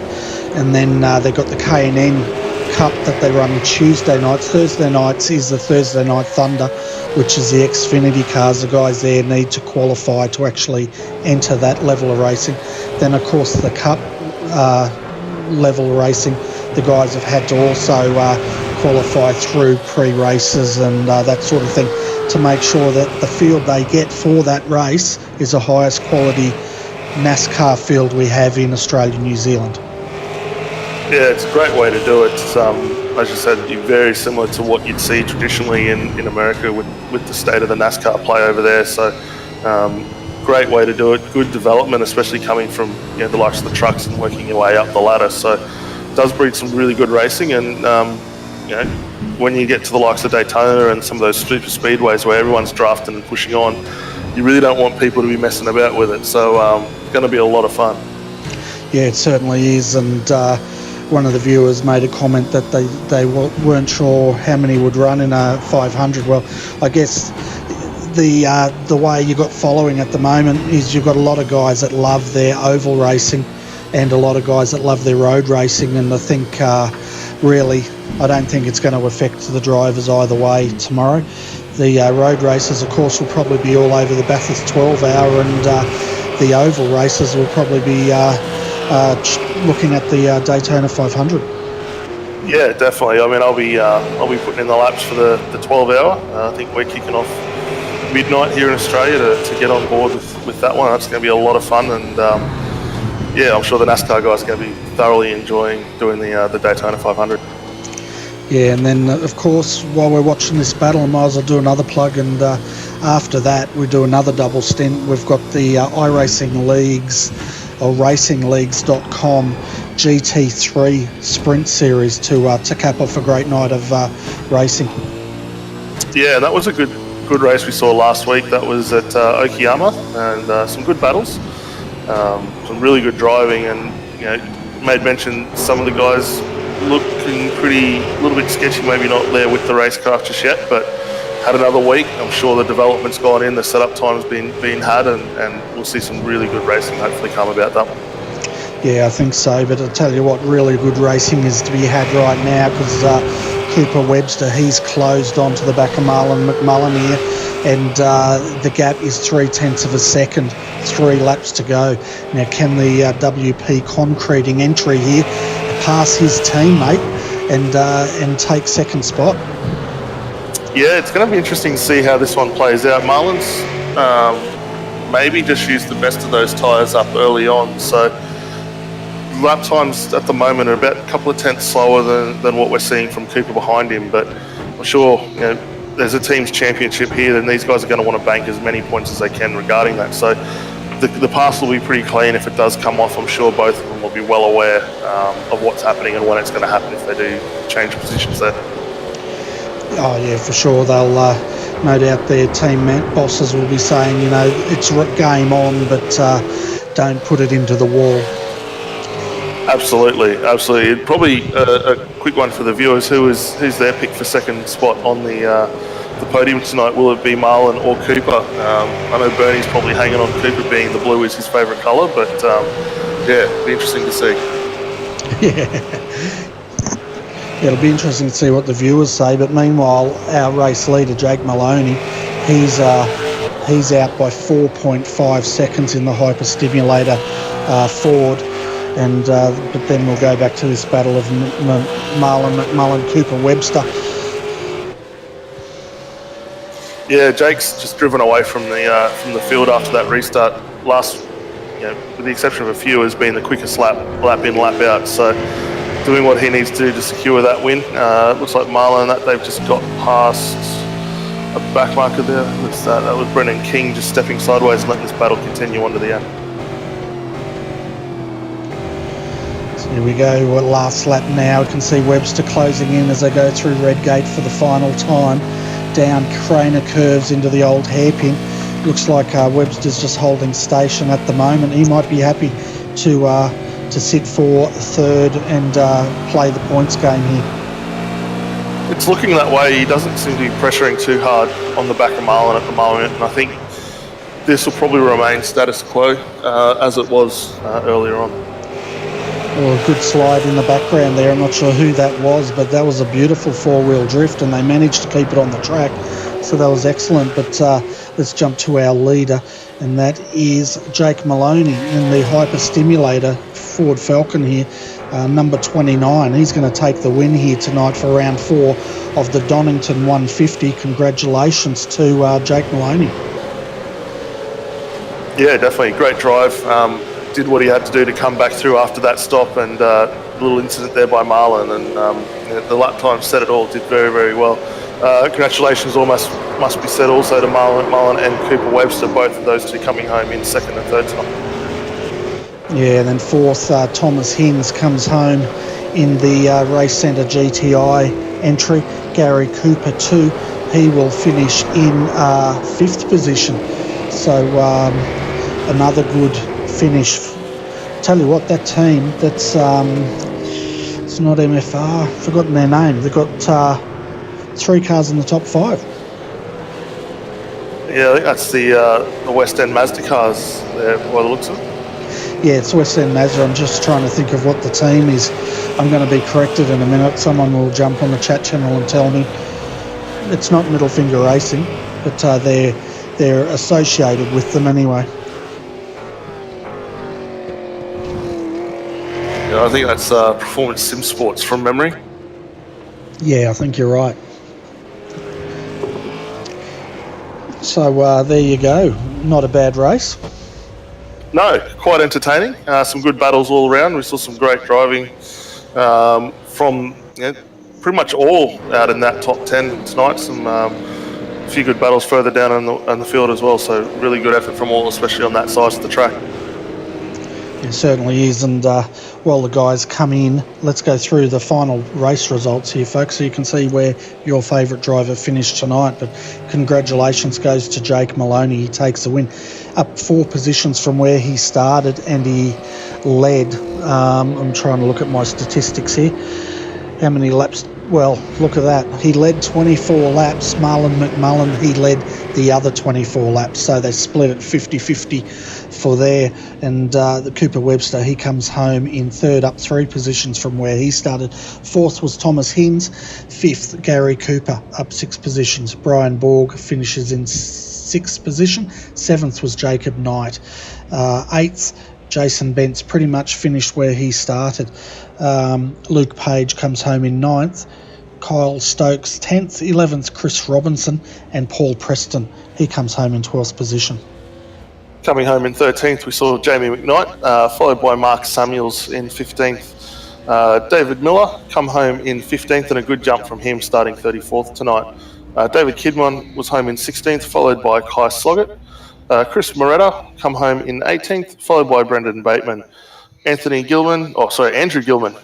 And then they've got the K&N Cup that they run Tuesday nights. Thursday nights is the Thursday Night Thunder, which is the Xfinity cars. The guys there need to qualify to actually enter that level of racing. Then, of course, the Cup level of racing, the guys have had to also qualify through pre-races and that sort of thing to make sure that the field they get for that race is the highest quality NASCAR field we have in Australia and New Zealand. Yeah, it's a great way to do it. It's, as you said, very similar to what you'd see traditionally in America with the state of the NASCAR play over there. So great way to do it. Good development, especially coming from the likes of the trucks and working your way up the ladder. So it does breed some really good racing. And when you get to the likes of Daytona and some of those super speedways where everyone's drafting and pushing on, you really don't want people to be messing about with it. So it's going to be a lot of fun. Yeah, it certainly is. And one of the viewers made a comment that they weren't sure how many would run in a 500. Well, I guess the way you got following at the moment is you've got a lot of guys that love their oval racing and a lot of guys that love their road racing, and I think really I don't think it's going to affect the drivers either way tomorrow. The road races, of course, will probably be all over the Bathurst 12 hour, and the oval races will probably be looking at the Daytona 500. Yeah, definitely. I mean, I'll be putting in the laps for the 12 hour. I think we're kicking off midnight here in Australia to get on board with that one. That's going to be a lot of fun, and I'm sure the NASCAR guys are going to be thoroughly enjoying doing the Daytona 500. Yeah, and then of course while we're watching this battle, I might as well do another plug, and after that we do another double stint. We've got the iRacing Leagues or RacingLeagues.com GT3 Sprint Series to cap off a great night of racing. Yeah, that was a good race we saw last week. That was at Oceania, and some good battles, some really good driving, and made mention some of the guys looking a little bit sketchy, maybe not there with the racecraft just yet, but had another week. I'm sure the development's gone in, the setup time's been had, and we'll see some really good racing hopefully come about that one. Yeah, I think so, but I'll tell you what, really good racing is to be had right now, because Cooper Webster, he's closed onto the back of Marlon McMullen here, and the gap is 0.3 of a second, 3 laps to go. Now, can the WP Concreting entry here pass his teammate and take second spot? Yeah, it's going to be interesting to see how this one plays out. Marlon's maybe just used the best of those tyres up early on, so lap times at the moment are about a couple of tenths slower than what we're seeing from Cooper behind him, but I'm sure there's a team's championship here, and these guys are going to want to bank as many points as they can regarding that. So the pass will be pretty clean if it does come off. I'm sure both of them will be well aware of what's happening and when it's going to happen if they do change positions there. Oh yeah, for sure. They'll no doubt their team bosses will be saying, it's game on, but don't put it into the wall. Absolutely. Probably a quick one for the viewers. Who's their pick for second spot on the podium tonight? Will it be Marlon or Cooper? I know Bernie's probably hanging on Cooper, being the blue is his favourite colour, but it'll be interesting to see. Yeah, it'll be interesting to see what the viewers say. But meanwhile, our race leader Jake Maloney, he's out by 4.5 seconds in the hyperstimulator Ford. And but then we'll go back to this battle of Marlon McMullen, Cooper Webster. Yeah, Jake's just driven away from the field after that restart. Last, with the exception of a few, has been the quickest lap in, lap out. So doing what he needs to do to secure that win. Looks like Marlon, that they've just got past a back marker there. That was Brendan King just stepping sideways and letting this battle continue on to the end. Here we go, last lap now. You can see Webster closing in as they go through Red Gate for the final time. Down Craner curves into the old hairpin. Looks like Webster's just holding station at the moment. He might be happy to sit for third and play the points game here. It's looking that way. He doesn't seem to be pressuring too hard on the back of Marlon at the moment, and I think this will probably remain status quo as it was earlier on. Well, a good slide in the background there. I'm not sure who that was, but that was a beautiful four-wheel drift, and they managed to keep it on the track, so that was excellent. But let's jump to our leader, and that is Jake Maloney in the hyperstimulator Ford Falcon here, number 29. He's going to take the win here tonight for round 4 of the Donnington 150. Congratulations to Jake Maloney. Yeah, definitely. Great drive. Did what he had to do to come back through after that stop, and a little incident there by Marlon, and the lap time said it all. Did very, very well. Congratulations almost must be said also to Marlon and Cooper Webster, both of those two coming home in second and third time. Yeah, and then fourth, Thomas Hinds comes home in the Race Centre GTI entry. Gary Cooper too, he will finish in 5th position. So another good finish. Tell you what, that team, that's it's not MFR, I've forgotten their name. They've got 3 cars in the top 5. Yeah, I think that's the West End Mazda cars there by the looks of it. Yeah, it's West End Mazda. I'm just trying to think of what the team is. I'm going to be corrected in a minute. Someone will jump on the chat channel and tell me. It's not Middle Finger Racing, but they're associated with them anyway. Yeah, I think that's Performance Sim Sports from memory. Yeah, I think you're right. So there you go. Not a bad race. No, quite entertaining. Some good battles all around. We saw some great driving from pretty pretty much all out in that top 10 tonight. Some a few good battles further down on the field as well. So really good effort from all, especially on that side of the track. It certainly is, and while the guys come in, let's go through the final race results here, folks, so you can see where your favourite driver finished tonight. But congratulations goes to Jake Maloney. He takes the win, up 4 positions from where he started, and he led. I'm trying to look at my statistics here. How many laps? Well, look at that. He led 24 laps. Marlon McMullen, he led the other 24 laps. So they split it 50-50 for there. And the Cooper Webster, he comes home in third, up 3 positions from where he started. Fourth was Thomas Hinds. Fifth, Gary Cooper, up 6 positions. Brian Borg finishes in 6th position. Seventh was Jacob Knight. Eighth, Jason Bentz pretty much finished where he started. Luke Page comes home in 9th. Kyle Stokes 10th. 11th, Chris Robinson. And Paul Preston, he comes home in 12th position. Coming home in 13th, we saw Jamie McKnight, followed by Mark Samuels in 15th. David Miller come home in 15th, and a good jump from him starting 34th tonight. David Kidman was home in 16th, followed by Kai Sloggett. Chris Moretta come home in 18th, followed by Brendan Bateman. Andrew Gilman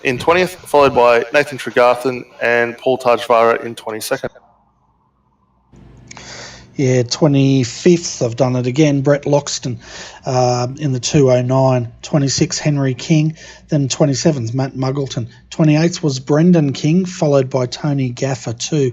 in 20th, followed by Nathan Tregarthen and Paul Tajvara in 22nd. Yeah, 25th, I've done it again, Brett Loxton in the 209. 26th, Henry King. Then 27th, Matt Muggleton. 28th was Brendan King, followed by Tony Gaffer too.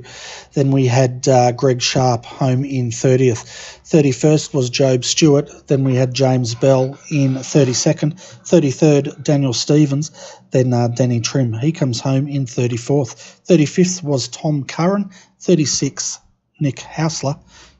Then we had Greg Sharp home in 30th. 31st was Job Stewart. Then we had James Bell in 32nd. 33rd, Daniel Stevens. Then Danny Trim, he comes home in 34th. 35th was Tom Curran. 36th, Nick Hausler.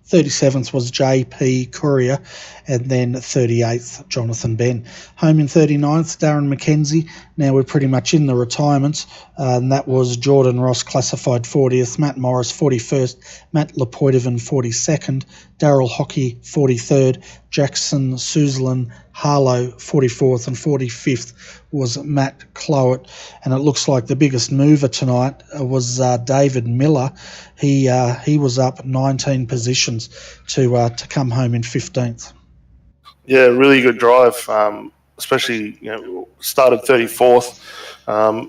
37th was J.P. Courier, and then 38th, Jonathan Ben. Home in 39th, Darren McKenzie. Now we're pretty much in the retirements, and that was Jordan Ross, classified 40th, Matt Morris, 41st, Matt Lepoitovan, 42nd, Daryl Hockey, 43rd, Jackson Suzlin Harlow, 44th, and 45th was Matt Clowett. And it looks like the biggest mover tonight was David Miller. He was up 19 positions to come home in 15th. Yeah, really good drive. Especially, started 34th.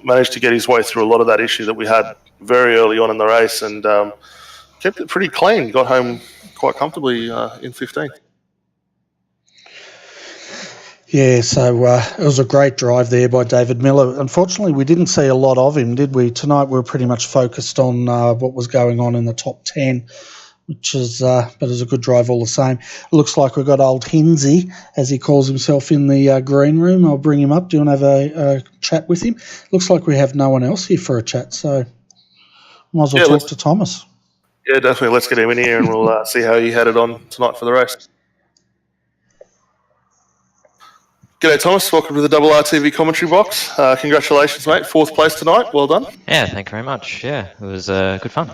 Managed to get his way through a lot of that issue that we had very early on in the race, and kept it pretty clean. Got home quite comfortably in 15th. Yeah, so it was a great drive there by David Miller. Unfortunately, we didn't see a lot of him, did we? Tonight we were pretty much focused on what was going on in the top 10, which is, but it was a good drive all the same. It looks like we've got old Hinsey, as he calls himself, in the green room. I'll bring him up. Do you want to have a chat with him? Looks like we have no one else here for a chat, so might as well talk to Thomas. Yeah, definitely. Let's get him in here and we'll see how he had it on tonight for the race. G'day, Thomas. Welcome to the RRTV commentary box. Congratulations, mate. 4th place tonight. Well done. Yeah, thank you very much. Yeah, it was good fun.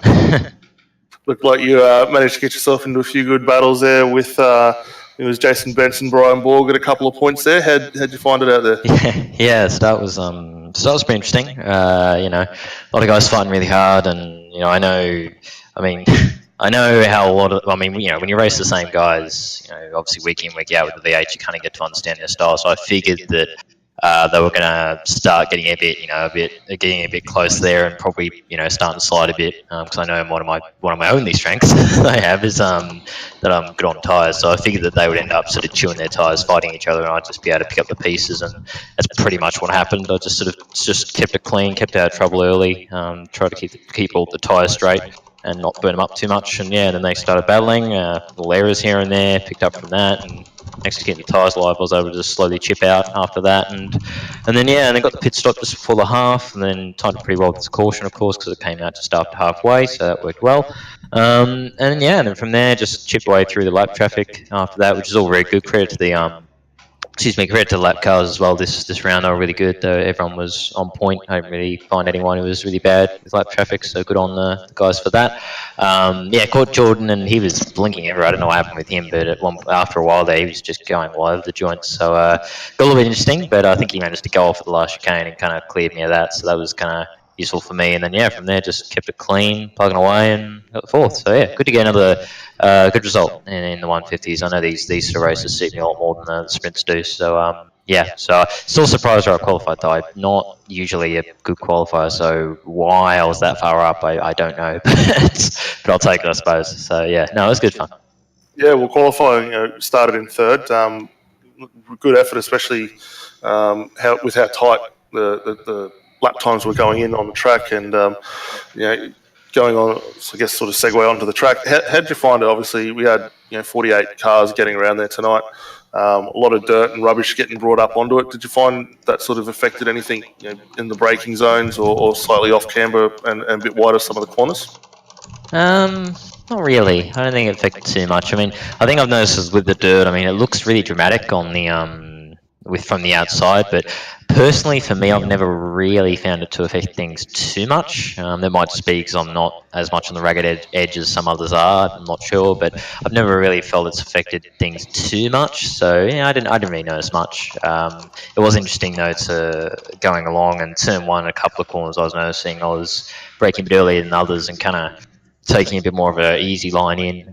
Looked like you managed to get yourself into a few good battles there with it was Jason Benson, Brian Borg at a couple of points there. How'd you find it out there? Yeah, start was pretty interesting. A lot of guys fighting really hard, and I know how when you race the same guys, obviously week in, week out with the V8, you kind of get to understand their style. So I figured that they were going to start getting getting a bit close there, and probably starting to slide a bit, because I know one of my only strengths I have is that I'm good on tyres. So I figured that they would end up sort of chewing their tyres, fighting each other, and I'd just be able to pick up the pieces, and that's pretty much what happened. I just kept it clean, kept out of trouble early, tried to keep all the tyres straight and not burn them up too much. And then they started battling, little errors here and there, picked up from that, and next to getting the tyres live, I was able to just slowly chip out after that, and then got the pit stop just before the half, and then timed it pretty well with the caution, of course, because it came out just after halfway, so that worked well. And then from there, just chipped away through the lap traffic after that, which is all very good. Credit to the lap cars as well. This round they were really good. Everyone was on point. I didn't really find anyone who was really bad with lap traffic, so good on the guys for that. Caught Jordan, and he was blinking everywhere. I don't know what happened with him, but after a while there, he was just going all over the joints. So got a little bit interesting, but I think he managed to go off at the last chicane and kind of cleared me of that. So that was kind of useful for me. And then from there just kept it clean, plugging away, and got the fourth. So good to get another good result in the 150s. I know these sort of races suit me a lot more than the sprints do. So so still surprised where I qualified though. I'm not usually a good qualifier, so why I was that far up, I don't know. But I'll take it, I suppose. So no, it was good fun. Yeah, well, qualifying started in third. Good effort, especially with how tight the lap times were going in on the track, and going on, I guess, sort of segue onto the track. How did you find it? Obviously, we had 48 cars getting around there tonight. A lot of dirt and rubbish getting brought up onto it. Did you find that sort of affected anything in the braking zones, or slightly off camber and a bit wider some of the corners? Not really. I don't think it affected too much. I mean, I think I've noticed with the dirt, I mean, it looks really dramatic on the from the outside, but personally for me, I've never really found it to affect things too much. There might just be because I'm not as much on the ragged edge as some others are. I'm not sure, but I've never really felt it's affected things too much. So I didn't really notice much. It was interesting though to going along, and turn one, a couple of corners I was noticing I was braking a bit earlier than others and kind of taking a bit more of an easy line in,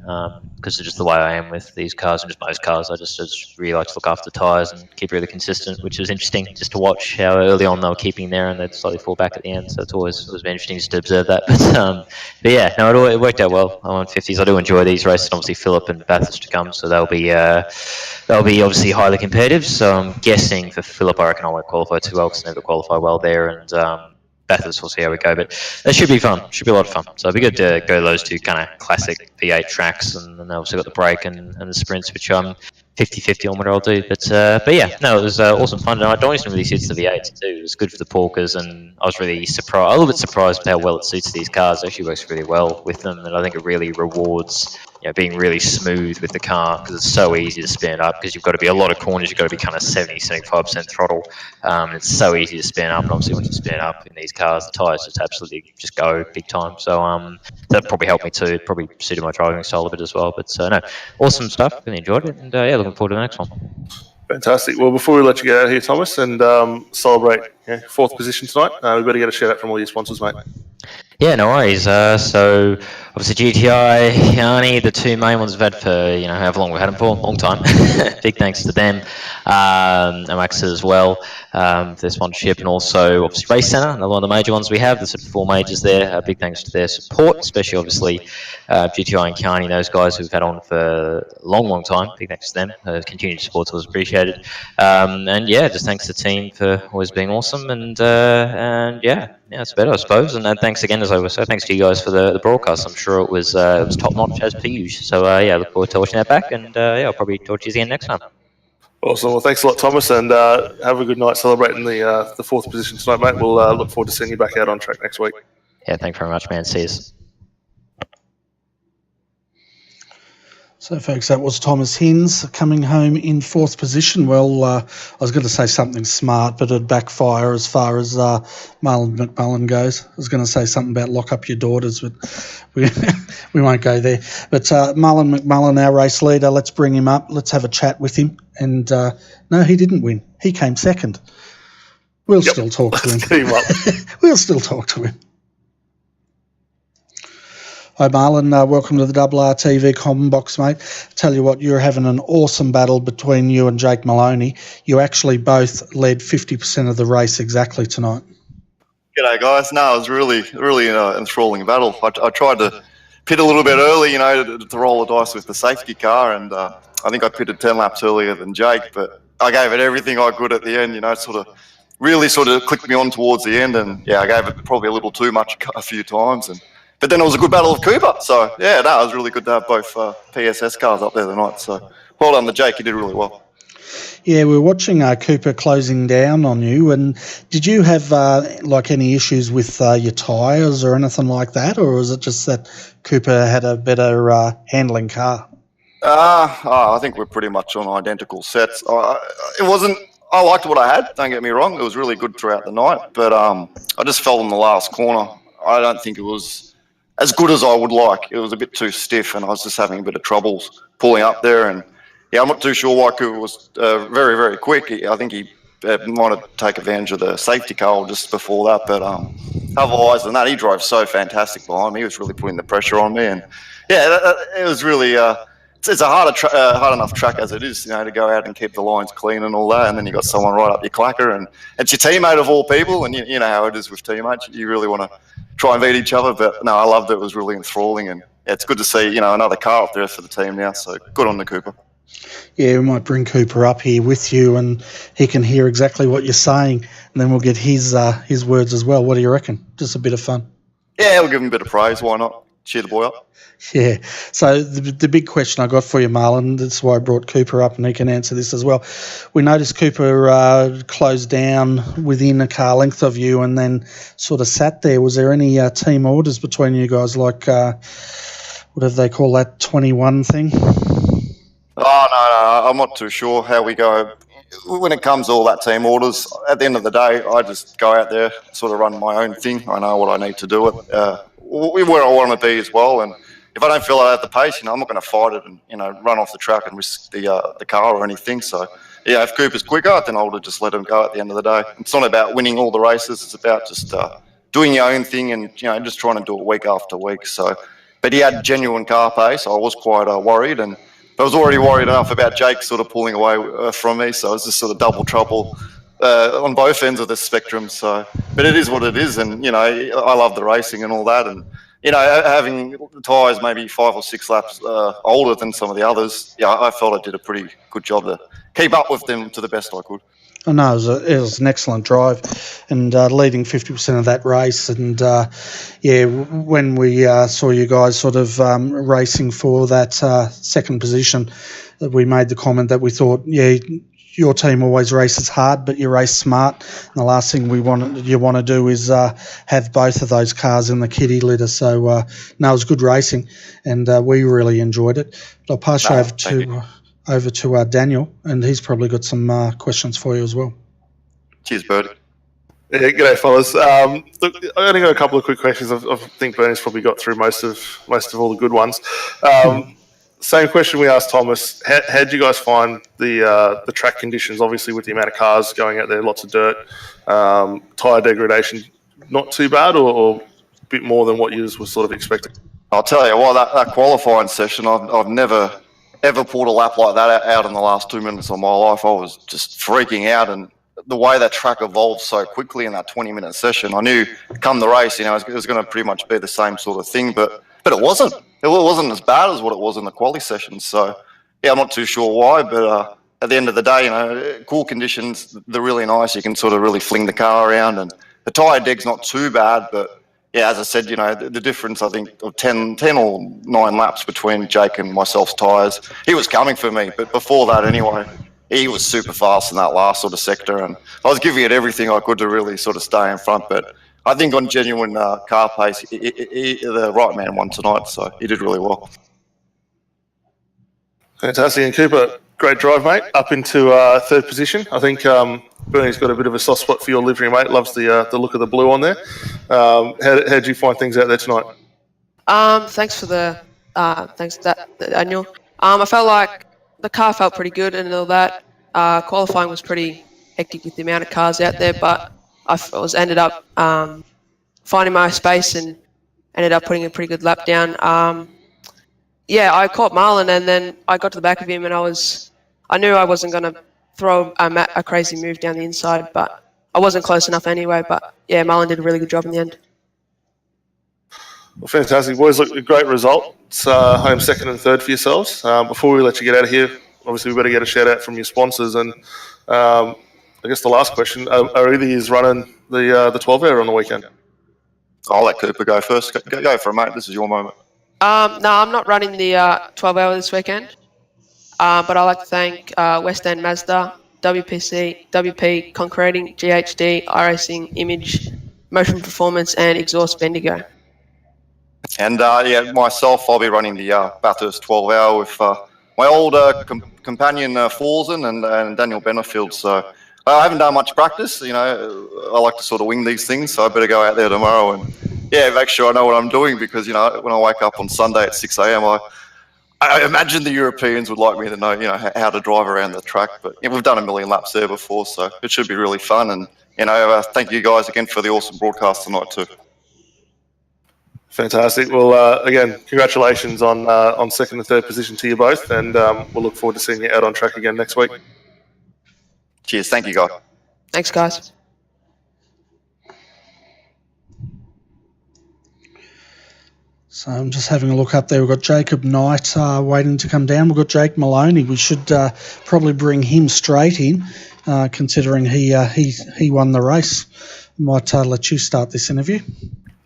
because of just the way I am with these cars and just most cars. I just really like to look after the tyres and keep really consistent, which was interesting just to watch how early on they were keeping there and they'd slowly fall back at the end. So it was interesting just to observe that. But it worked out well on 50s. I do enjoy these races. Obviously, Phillip and Bathurst to come, so they'll be obviously highly competitive. So I'm guessing for Phillip, I reckon I won't qualify too well because I never qualify well there, and Bathurst, we'll see how we go, but that should be fun. Should be a lot of fun. So it'd be good to go those two kind of classic V8 tracks, and then obviously got the break and the sprints, which I'm 50-50 on what I'll do. But it was awesome fun. And Donnington really suits the V8s too. It was good for the Porkers, and I was really surprised, a little bit surprised with how well it suits these cars. It actually works really well with them, and I think it really rewards being really smooth with the car, because it's so easy to spin it up, because you've got to be a lot of corners, you've got to be kind of 70-75% throttle. It's so easy to spin up, and obviously once you spin it up in these cars, the tyres just absolutely just go big time. So that probably helped me too. It probably suited my driving style a bit as well. But no, awesome stuff. Really enjoyed it, and looking forward to the next one. Fantastic. Well, before we let you get out of here, Thomas, and celebrate fourth position tonight, we better get a shout out from all your sponsors, mate. Yeah, no worries. So obviously GTI, Yanni, the two main ones we've had for however long we've had them for, long time. Big thanks to them, and Max as well, for their sponsorship, and also obviously Race Centre, another one of the major ones we have. There's sort of four majors there. Big thanks to their support, especially obviously GTI and Kiani, those guys who've had on for a long time. Big thanks to them. Continued support was appreciated, and just thanks to the team for always being awesome, and it's better, I suppose. And thanks again, as I was saying, thanks to you guys for the broadcast. I'm sure it was top notch as per usual. So look forward to watching that back, and I'll probably talk to you again next time. Awesome. Well, thanks a lot, Thomas, and have a good night celebrating the fourth position tonight, mate. We'll look forward to seeing you back out on track next week. Yeah, thanks very much, man. See you. So, folks, that was Thomas Hinds coming home in fourth position. Well, I was going to say something smart, but it'd backfire as far as Marlon McMullen goes. I was going to say something about lock up your daughters, but we won't go there. But Marlon McMullen, our race leader, let's bring him up. Let's have a chat with him. And no, he didn't win. He came second. We'll still talk to him. We'll still talk to him. Hi, Marlon. Welcome to the RRTV comment box, mate. Tell you what, you're having an awesome battle between you and Jake Maloney. You actually both led 50% of the race exactly tonight. G'day, guys. No, it was really an enthralling battle. I tried to pit a little bit early, to roll the dice with the safety car, and I think I pitted 10 laps earlier than Jake, but I gave it everything I could at the end, really clicked me on towards the end, and I gave it probably a little too much a few times, but then it was a good battle of Cooper. So, it was really good to have both PSS cars up there tonight. So, well done to Jake. You did really well. Yeah, we were watching Cooper closing down on you. And did you have, any issues with your tyres or anything like that? Or was it just that Cooper had a better handling car? I think we're pretty much on identical sets. I liked what I had, don't get me wrong. It was really good throughout the night. But I just fell in the last corner. I don't think it was as good as I would like. It was a bit too stiff, and I was just having a bit of troubles pulling up there. And I'm not too sure why Cooper was very, very quick. I think he might have taken advantage of the safety car just before that. But otherwise than that, he drove so fantastic behind me. He was really putting the pressure on me, and it was really. It's a hard enough track as it is, to go out and keep the lines clean and all that, and then you got someone right up your clacker, and it's your teammate of all people, and you know how it is with teammates. You really want to try and beat each other, but no, I loved it. It was really enthralling, and it's good to see another car up there for the team now. So good on the Cooper. Yeah, we might bring Cooper up here with you, and he can hear exactly what you're saying, and then we'll get his words as well. What do you reckon? Just a bit of fun. Yeah, we'll give him a bit of praise. Why not? Cheer the boy up. Yeah. So the big question I got for you, Marlon, that's why I brought Cooper up, and he can answer this as well. We noticed Cooper closed down within a car length of you and then sort of sat there. Was there any team orders between you guys, like whatever they call that 21 thing? Oh, no, I'm not too sure how we go. When it comes to all that team orders, at the end of the day, I just go out there, sort of run my own thing. I know what I need to do, where I want to be as well. And if I don't feel I have the pace, I'm not going to fight it and run off the track and risk the car or anything. So yeah, if Cooper's quicker, then I'll just let him go at the end of the day. It's not about winning all the races; it's about just doing your own thing and just trying to do it week after week. So, but he had genuine car pace. I was quite worried, and I was already worried enough about Jake sort of pulling away from me. So it was just sort of double trouble on both ends of the spectrum. So, but it is what it is, and I love the racing and all that, and having the tyres maybe 5 or 6 laps older than some of the others, I felt I did a pretty good job to keep up with them to the best I could. I know it was an excellent drive, and leading 50% of that race. And when we saw you guys sort of racing for that second position, we made the comment that we thought, your team always races hard, but you race smart. And the last thing you want to do is have both of those cars in the kitty litter. So it was good racing, and we really enjoyed it. But I'll pass you over to Daniel, and he's probably got some questions for you as well. Cheers, Bertie. Yeah, g'day, fellas. Look, I only got a couple of quick questions. I think Bernie's probably got through most of all the good ones. Same question we asked Thomas. How did you guys find the track conditions? Obviously, with the amount of cars going out there, lots of dirt, tyre degradation, not too bad, or a bit more than what you were sort of expecting? I'll tell you what, that qualifying session, I've never ever pulled a lap like that out in the last 2 minutes of my life. I was just freaking out, and the way that track evolved so quickly in that 20-minute session, I knew come the race, it was going to pretty much be the same sort of thing, but it wasn't. It wasn't as bad as what it was in the quali session. So yeah, I'm not too sure why, but at the end of the day, cool conditions, they're really nice. You can sort of really fling the car around, and the tyre deg's not too bad, but yeah, as I said, the difference, I think, of 10 or 9 laps between Jake and myself's tyres, he was coming for me. But before that, anyway, he was super fast in that last sort of sector, and I was giving it everything I could to really sort of stay in front. But I think on genuine car pace, the right man won tonight, so he did really well. Fantastic. And Cooper, great drive, mate, up into third position. I think Bernie's got a bit of a soft spot for your livery, mate. Loves the look of the blue on there. How did you find things out there tonight? Thanks for thanks Daniel. I felt like the car felt pretty good and all that. Qualifying was pretty hectic with the amount of cars out there, but I ended up finding my space and ended up putting a pretty good lap down. I caught Marlon, and then I got to the back of him, and I knew I wasn't going to throw a crazy move down the inside, but I wasn't close enough anyway. But yeah, Marlon did a really good job in the end. Well, fantastic, boys. Look, a great result. It's home second and third for yourselves. Before we let you get out of here, obviously we better get a shout out from your sponsors. And I guess the last question: are either of you running the 12-hour on the weekend? I'll let Cooper go first. Go for it, mate. This is your moment. No, I'm not running the 12-hour this weekend. But I'd like to thank West End Mazda, WPC, WP Concreting, GHD, iRacing, Image, Motion Performance, and Exhaust Bendigo. And myself, I'll be running the Bathurst 12-hour with my old companion Forzen and Daniel Benefield. So I haven't done much practice. I like to sort of wing these things, so I better go out there tomorrow and make sure I know what I'm doing, because when I wake up on Sunday at 6 a.m, I imagine the Europeans would like me to know, how to drive around the track. But we've done a million laps there before, so it should be really fun. And thank you guys again for the awesome broadcast tonight too. Fantastic. Well, again, congratulations on second and third position to you both, and we'll look forward to seeing you out on track again next week. Cheers. Thank you, guys. Thanks, guys. So I'm just having a look up there. We've got Jacob Knight waiting to come down. We've got Jake Maloney. We should probably bring him straight in, considering he won the race. Might let you start this interview.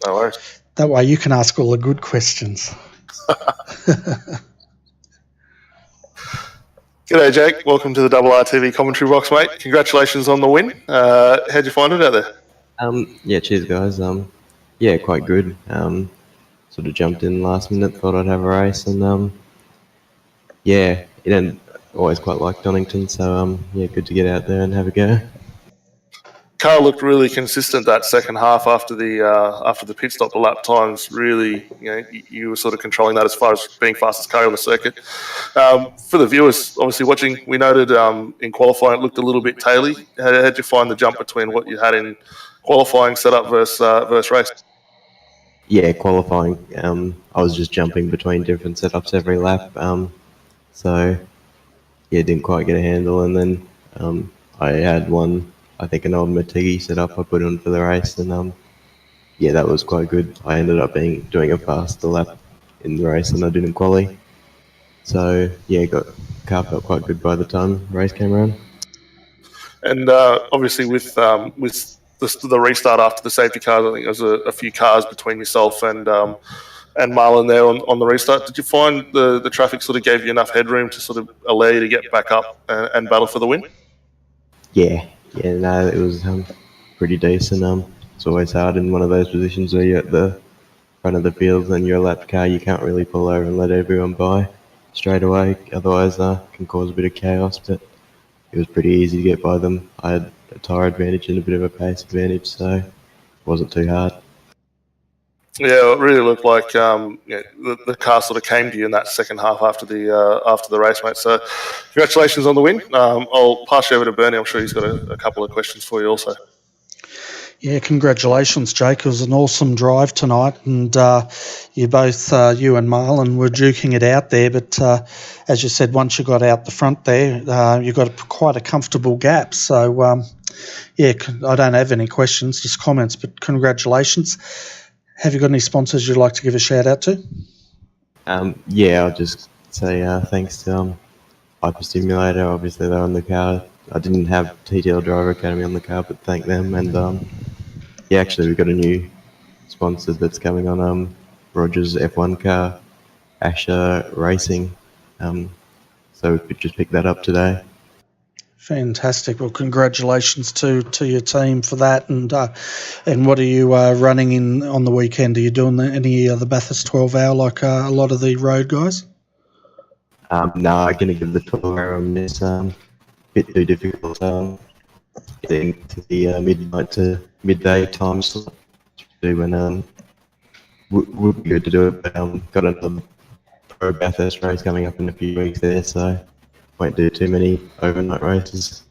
No worries. That way you can ask all the good questions. G'day, Jake. Welcome to the RRTV commentary box, mate. Congratulations on the win. How'd you find it out there? Yeah, cheers, guys. Yeah, quite good. Sort of jumped in last minute, thought I'd have a race, and yeah, you don't always quite like Donnington, so yeah, good to get out there and have a go. Car looked really consistent that second half after the pit stop. The lap times really, you were sort of controlling that as far as being fastest car on the circuit. For the viewers, obviously watching, we noted in qualifying it looked a little bit taily. How'd you find the jump between what you had in qualifying setup versus race? Yeah, qualifying, I was just jumping between different setups every lap, so yeah, didn't quite get a handle, and then I had one, I think an old Matigi setup I put on for the race, and yeah, that was quite good. I ended up doing a faster lap in the race than I did in quali, so yeah, car felt quite good by the time the race came around. And obviously with the restart after the safety cars, I think there was a few cars between yourself and Marlon there on the restart. Did you find the traffic sort of gave you enough headroom to sort of allow you to get back up and battle for the win? Yeah, no, it was pretty decent. It's always hard in one of those positions where you're at the front of the field and you're a lap car. You can't really pull over and let everyone by straight away, otherwise can cause a bit of chaos, but it was pretty easy to get by them. I had a tyre advantage and a bit of a pace advantage, so it wasn't too hard. Yeah, it really looked like the car sort of came to you in that second half after the race, mate. So congratulations on the win. I'll pass you over to Bernie. I'm sure he's got a couple of questions for you also. Yeah, congratulations, Jake. It was an awesome drive tonight, and you both, you and Marlon, were duking it out there. But as you said, once you got out the front there, you got quite a comfortable gap. So, yeah, I don't have any questions, just comments. But congratulations. Have you got any sponsors you'd like to give a shout out to? Yeah, I'll just say thanks to Hyperstimulator. Obviously, they're on the car. I didn't have TTL Driver Academy on the car, but thank them. And yeah, actually, we've got a new sponsor that's coming on Roger's F1 car, iRacing. So we could just pick that up today. Fantastic. Well, congratulations to your team for that. And what are you running on the weekend? Are you doing any of the Bathurst 12 hour like a lot of the road guys? No, I'm going to give the 12 hour on this. Bit too difficult. Getting to the midnight to midday time slot when would be good to do it. But got another pro Bathurst race coming up in a few weeks there, so won't do too many overnight races.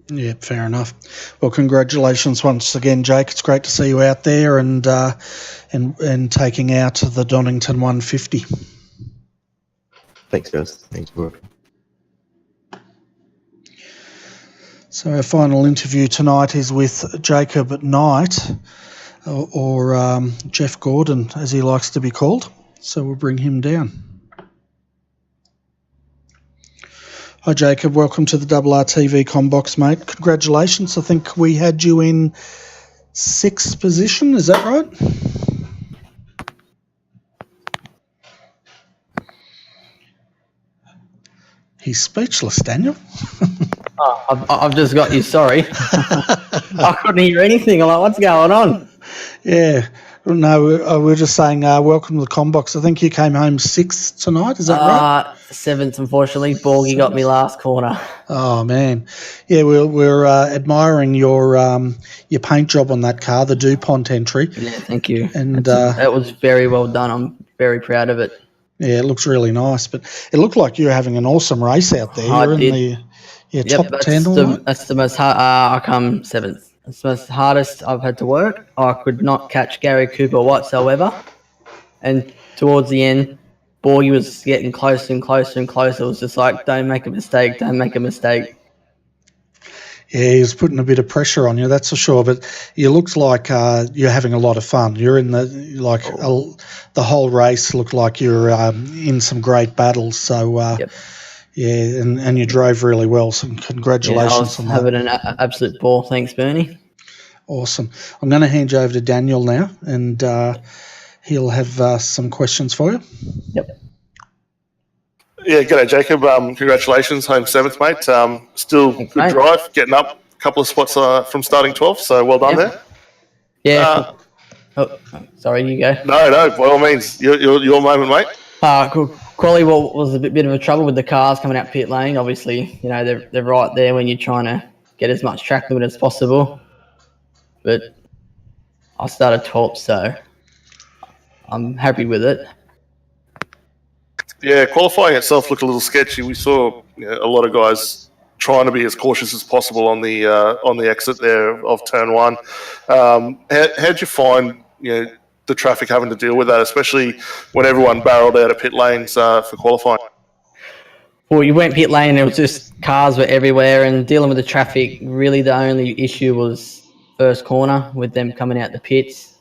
Yeah, fair enough. Well, congratulations once again, Jake. It's great to see you out there and taking out the Donnington 150. Thanks, guys. Thanks for working. So our final interview tonight is with Jacob Knight, or Jeff Gordon, as he likes to be called. So we'll bring him down. Hi, Jacob. Welcome to the RRTV Combox, mate. Congratulations. I think we had you in 6th position. Is that right? He's speechless, Daniel. Oh, I've just got you, sorry. I couldn't hear anything. I'm like, what's going on? Yeah. No, we're just saying welcome to the Combox. I think you came home 6th tonight. Is that right? 7th, unfortunately. Borgie got me last corner. Oh, man. Yeah, we're admiring your paint job on that car, the DuPont entry. Yeah, thank you. And that was very well done. I'm very proud of it. Yeah, it looks really nice. But it looked like you were having an awesome race out there. I You're did. in the top 10 or what? That's the most hard. I come 7th. It's the most hardest I've had to work. I could not catch Gary Cooper whatsoever. And towards the end, Borgie was getting closer and closer and closer. It was just like, don't make a mistake, don't make a mistake. Yeah, he was putting a bit of pressure on you, that's for sure. But it looks like you're having a lot of fun. You're in the whole race looked like you're in some great battles. So Yep. yeah, and you drove really well. So congratulations I was on having that. an absolute ball. Thanks, Bernie. Awesome. I'm going to hand you over to Daniel now, and he'll have some questions for you. Yep. Yeah, g'day, Jacob. Congratulations, home 7th, mate. Still Thanks, good mate. drive, getting up a couple of spots from starting 12th, so well done Yep. there. Yeah. Sorry, you go. No, by all means, your moment, mate. Quali was a bit of a trouble with the cars coming out pit lane. Obviously, they're right there when you're trying to get as much track limit as possible. But I started 12th, so I'm happy with it. Yeah, qualifying itself looked a little sketchy. We saw a lot of guys trying to be as cautious as possible on the exit there of turn 1. How'd you find the traffic having to deal with that, especially when everyone barreled out of pit lanes for qualifying? Well, you went pit lane and it was just cars were everywhere, and dealing with the traffic, really the only issue was first corner with them coming out the pits.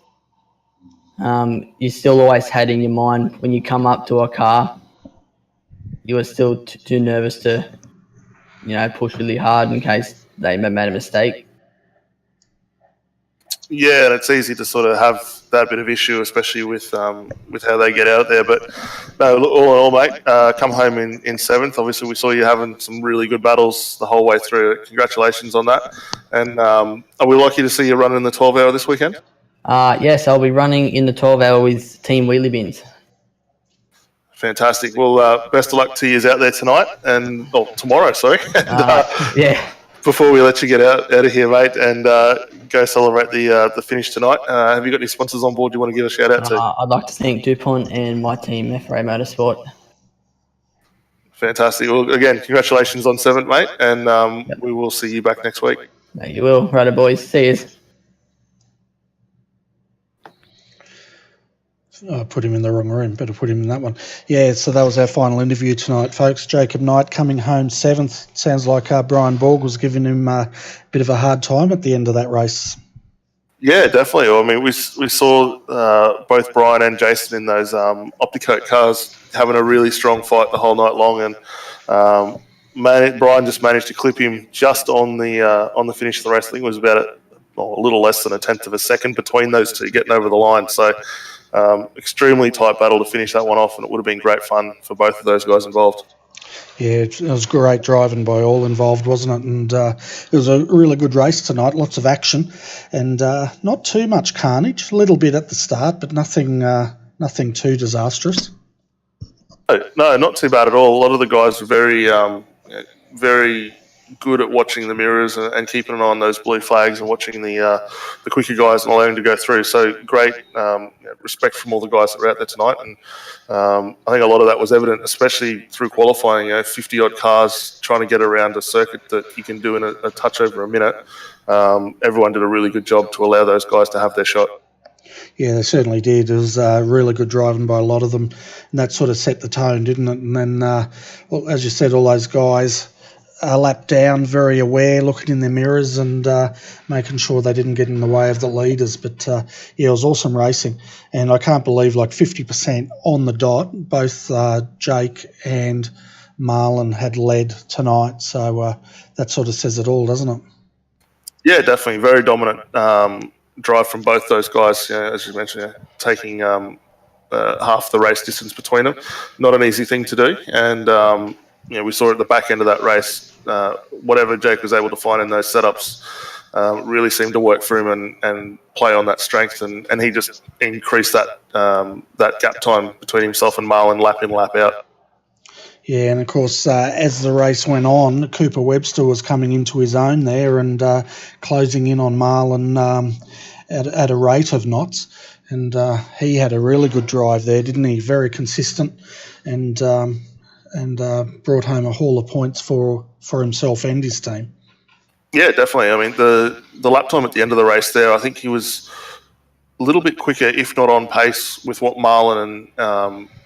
You still always had in your mind when you come up to a car, you were still too nervous to, push really hard in case they made a mistake. Yeah, and it's easy to sort of have that bit of issue, especially with how they get out there. But no, all in all, mate, come home in 7th. Obviously, we saw you having some really good battles the whole way through. Congratulations on that. And are we lucky to see you running the 12-hour this weekend? Yes, I'll be running in the 12-hour with Team Wheelie Bins. Fantastic. Well, best of luck to you out there tonight tomorrow, sorry. Yeah. Before we let you get out of here, mate, and go celebrate the finish tonight, have you got any sponsors on board you want to give a shout out to? I'd like to thank DuPont and my team, FRA Motorsport. Fantastic. Well, again, congratulations on 7th, mate, and we will see you back next week. You will. Righto, boys. See you. I put him in the wrong room. Better put him in that one. Yeah, so that was our final interview tonight, folks. Jacob Knight coming home 7th. Sounds like Brian Borg was giving him a bit of a hard time at the end of that race. Yeah, definitely. I mean, we saw both Brian and Jason in those Opticoat cars having a really strong fight the whole night long, and Brian just managed to clip him just on the finish of the race. I think it was about a little less than a tenth of a second between those two getting over the line. So extremely tight battle to finish that one off, and it would have been great fun for both of those guys involved. Yeah, it was great driving by all involved, wasn't it? And it was a really good race tonight, lots of action, and not too much carnage. A little bit at the start, but nothing too disastrous. No, not too bad at all. A lot of the guys were very, very good at watching the mirrors and keeping an eye on those blue flags and watching the quicker guys and allowing them to go through. So great respect from all the guys that were out there tonight. And I think a lot of that was evident, especially through qualifying. 50-odd cars trying to get around a circuit that you can do in a touch over a minute. Everyone did a really good job to allow those guys to have their shot. Yeah, they certainly did. It was really good driving by a lot of them, and that sort of set the tone, didn't it? And then, well, as you said, all those guys a lap down, very aware, looking in their mirrors and making sure they didn't get in the way of the leaders. But, yeah, it was awesome racing. And I can't believe 50% on the dot, both Jake and Marlon had led tonight. So that sort of says it all, doesn't it? Yeah, definitely. Very dominant drive from both those guys, as you mentioned, taking half the race distance between them. Not an easy thing to do. And, we saw at the back end of that race, whatever Jake was able to find in those setups really seemed to work for him and play on that strength. And he just increased that gap time between himself and Marlon lap in, lap out. Yeah, and of course, as the race went on, Cooper Webster was coming into his own there and closing in on Marlon at a rate of knots. And he had a really good drive there, didn't he? Very consistent and brought home a haul of points for himself and his team. Yeah, definitely. I mean, the lap time at the end of the race there, I think he was a little bit quicker, if not on pace, with what Marlon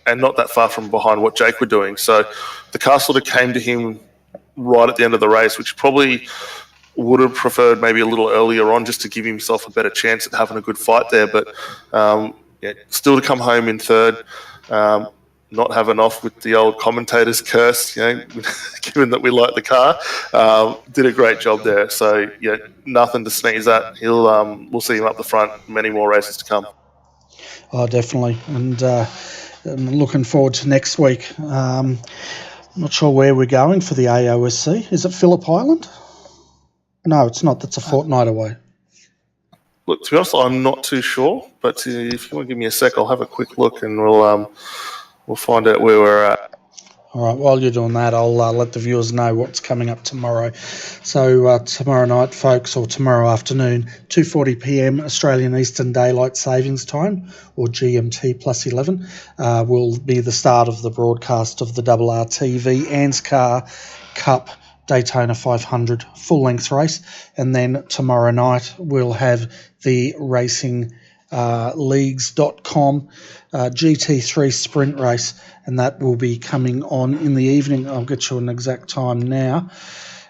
and not that far from behind what Jake were doing. So the car sort of came to him right at the end of the race, which probably would have preferred maybe a little earlier on, just to give himself a better chance at having a good fight there. But still to come home in third, not having off with the old commentator's curse, given that we like the car, did a great job there. So nothing to sneeze at. We'll see him up the front, many more races to come. Oh, definitely, and I'm looking forward to next week. Not sure where we're going for the AOSC. Is it Phillip Island? No, it's not. That's a fortnight away. Look, to be honest, I'm not too sure. But if you want to give me a sec, I'll have a quick look and we'll find out where we're at. All right, while you're doing that, I'll let the viewers know what's coming up tomorrow. So tomorrow night, folks, or tomorrow afternoon, 2:40 p.m. Australian Eastern Daylight Savings Time, or GMT plus 11, will be the start of the broadcast of the RRTV ANSCAR Cup Daytona 500 full-length race. And then tomorrow night, we'll have the Racing Leagues.com GT3 sprint race, and that will be coming on in the evening. I'll get you an exact time now,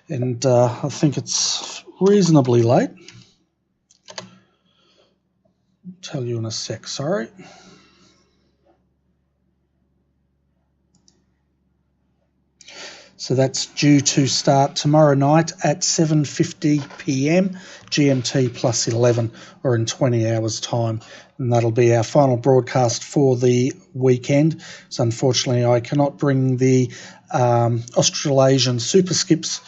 and I think it's reasonably late. I'll tell you in a sec, sorry. So that's due to start tomorrow night at 7:50 p.m. GMT plus 11, or in 20 hours' time. And that'll be our final broadcast for the weekend. So unfortunately, I cannot bring the Australasian Super Skips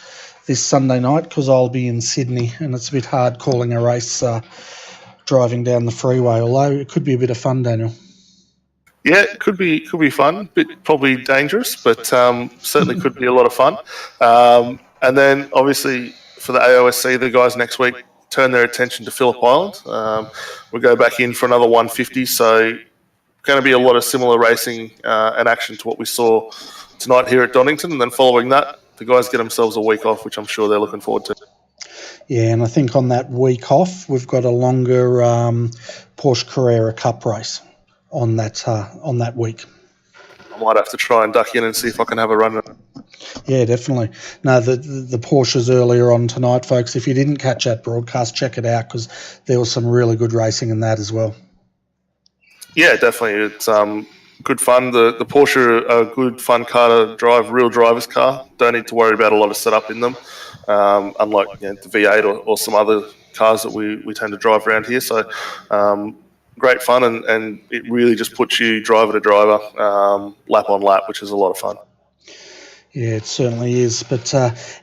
this Sunday night because I'll be in Sydney, and it's a bit hard calling a race driving down the freeway, although it could be a bit of fun, Daniel. Yeah, it could be fun, bit probably dangerous, but certainly could be a lot of fun. And then obviously for the AOSC, the guys next week turn their attention to Phillip Island. We'll go back in for another 150, so going to be a lot of similar racing and action to what we saw tonight here at Donnington. And then following that, the guys get themselves a week off, which I'm sure they're looking forward to. Yeah, and I think on that week off, we've got a longer Porsche Carrera Cup race on that week. I might have to try and duck in and see if I can have a run. Yeah, definitely. No, the Porsches earlier on tonight, folks. If you didn't catch that broadcast, check it out because there was some really good racing in that as well. Yeah, definitely. It's good fun. The Porsche are a good fun car to drive, real driver's car. Don't need to worry about a lot of setup in them, unlike the V8 or some other cars that we tend to drive around here. So great fun, and it really just puts you driver to driver, lap on lap, which is a lot of fun. Yeah, it certainly is. But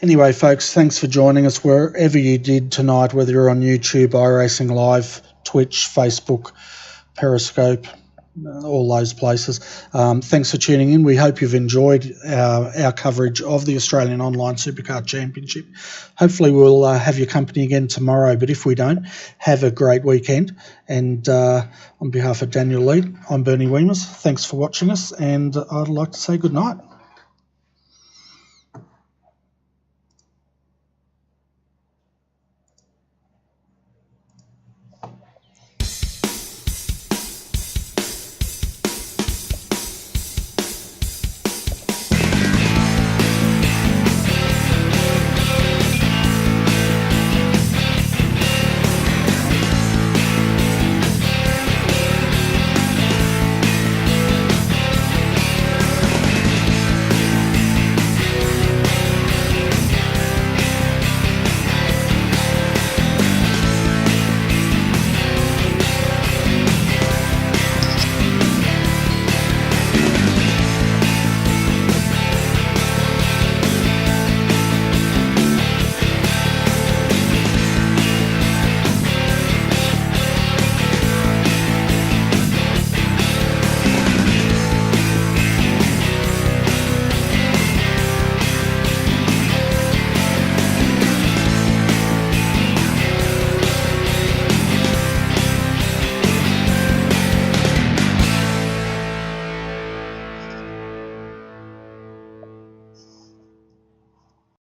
anyway, folks, thanks for joining us wherever you did tonight, whether you're on YouTube, iRacing Live, Twitch, Facebook, Periscope, all those places. Thanks for tuning in. We hope you've enjoyed our coverage of the Australian Online Supercar Championship. Hopefully we'll have your company again tomorrow, but if we don't, have a great weekend. And on behalf of Daniel Lee, I'm Bernie Weemers. Thanks for watching us, and I'd like to say good night.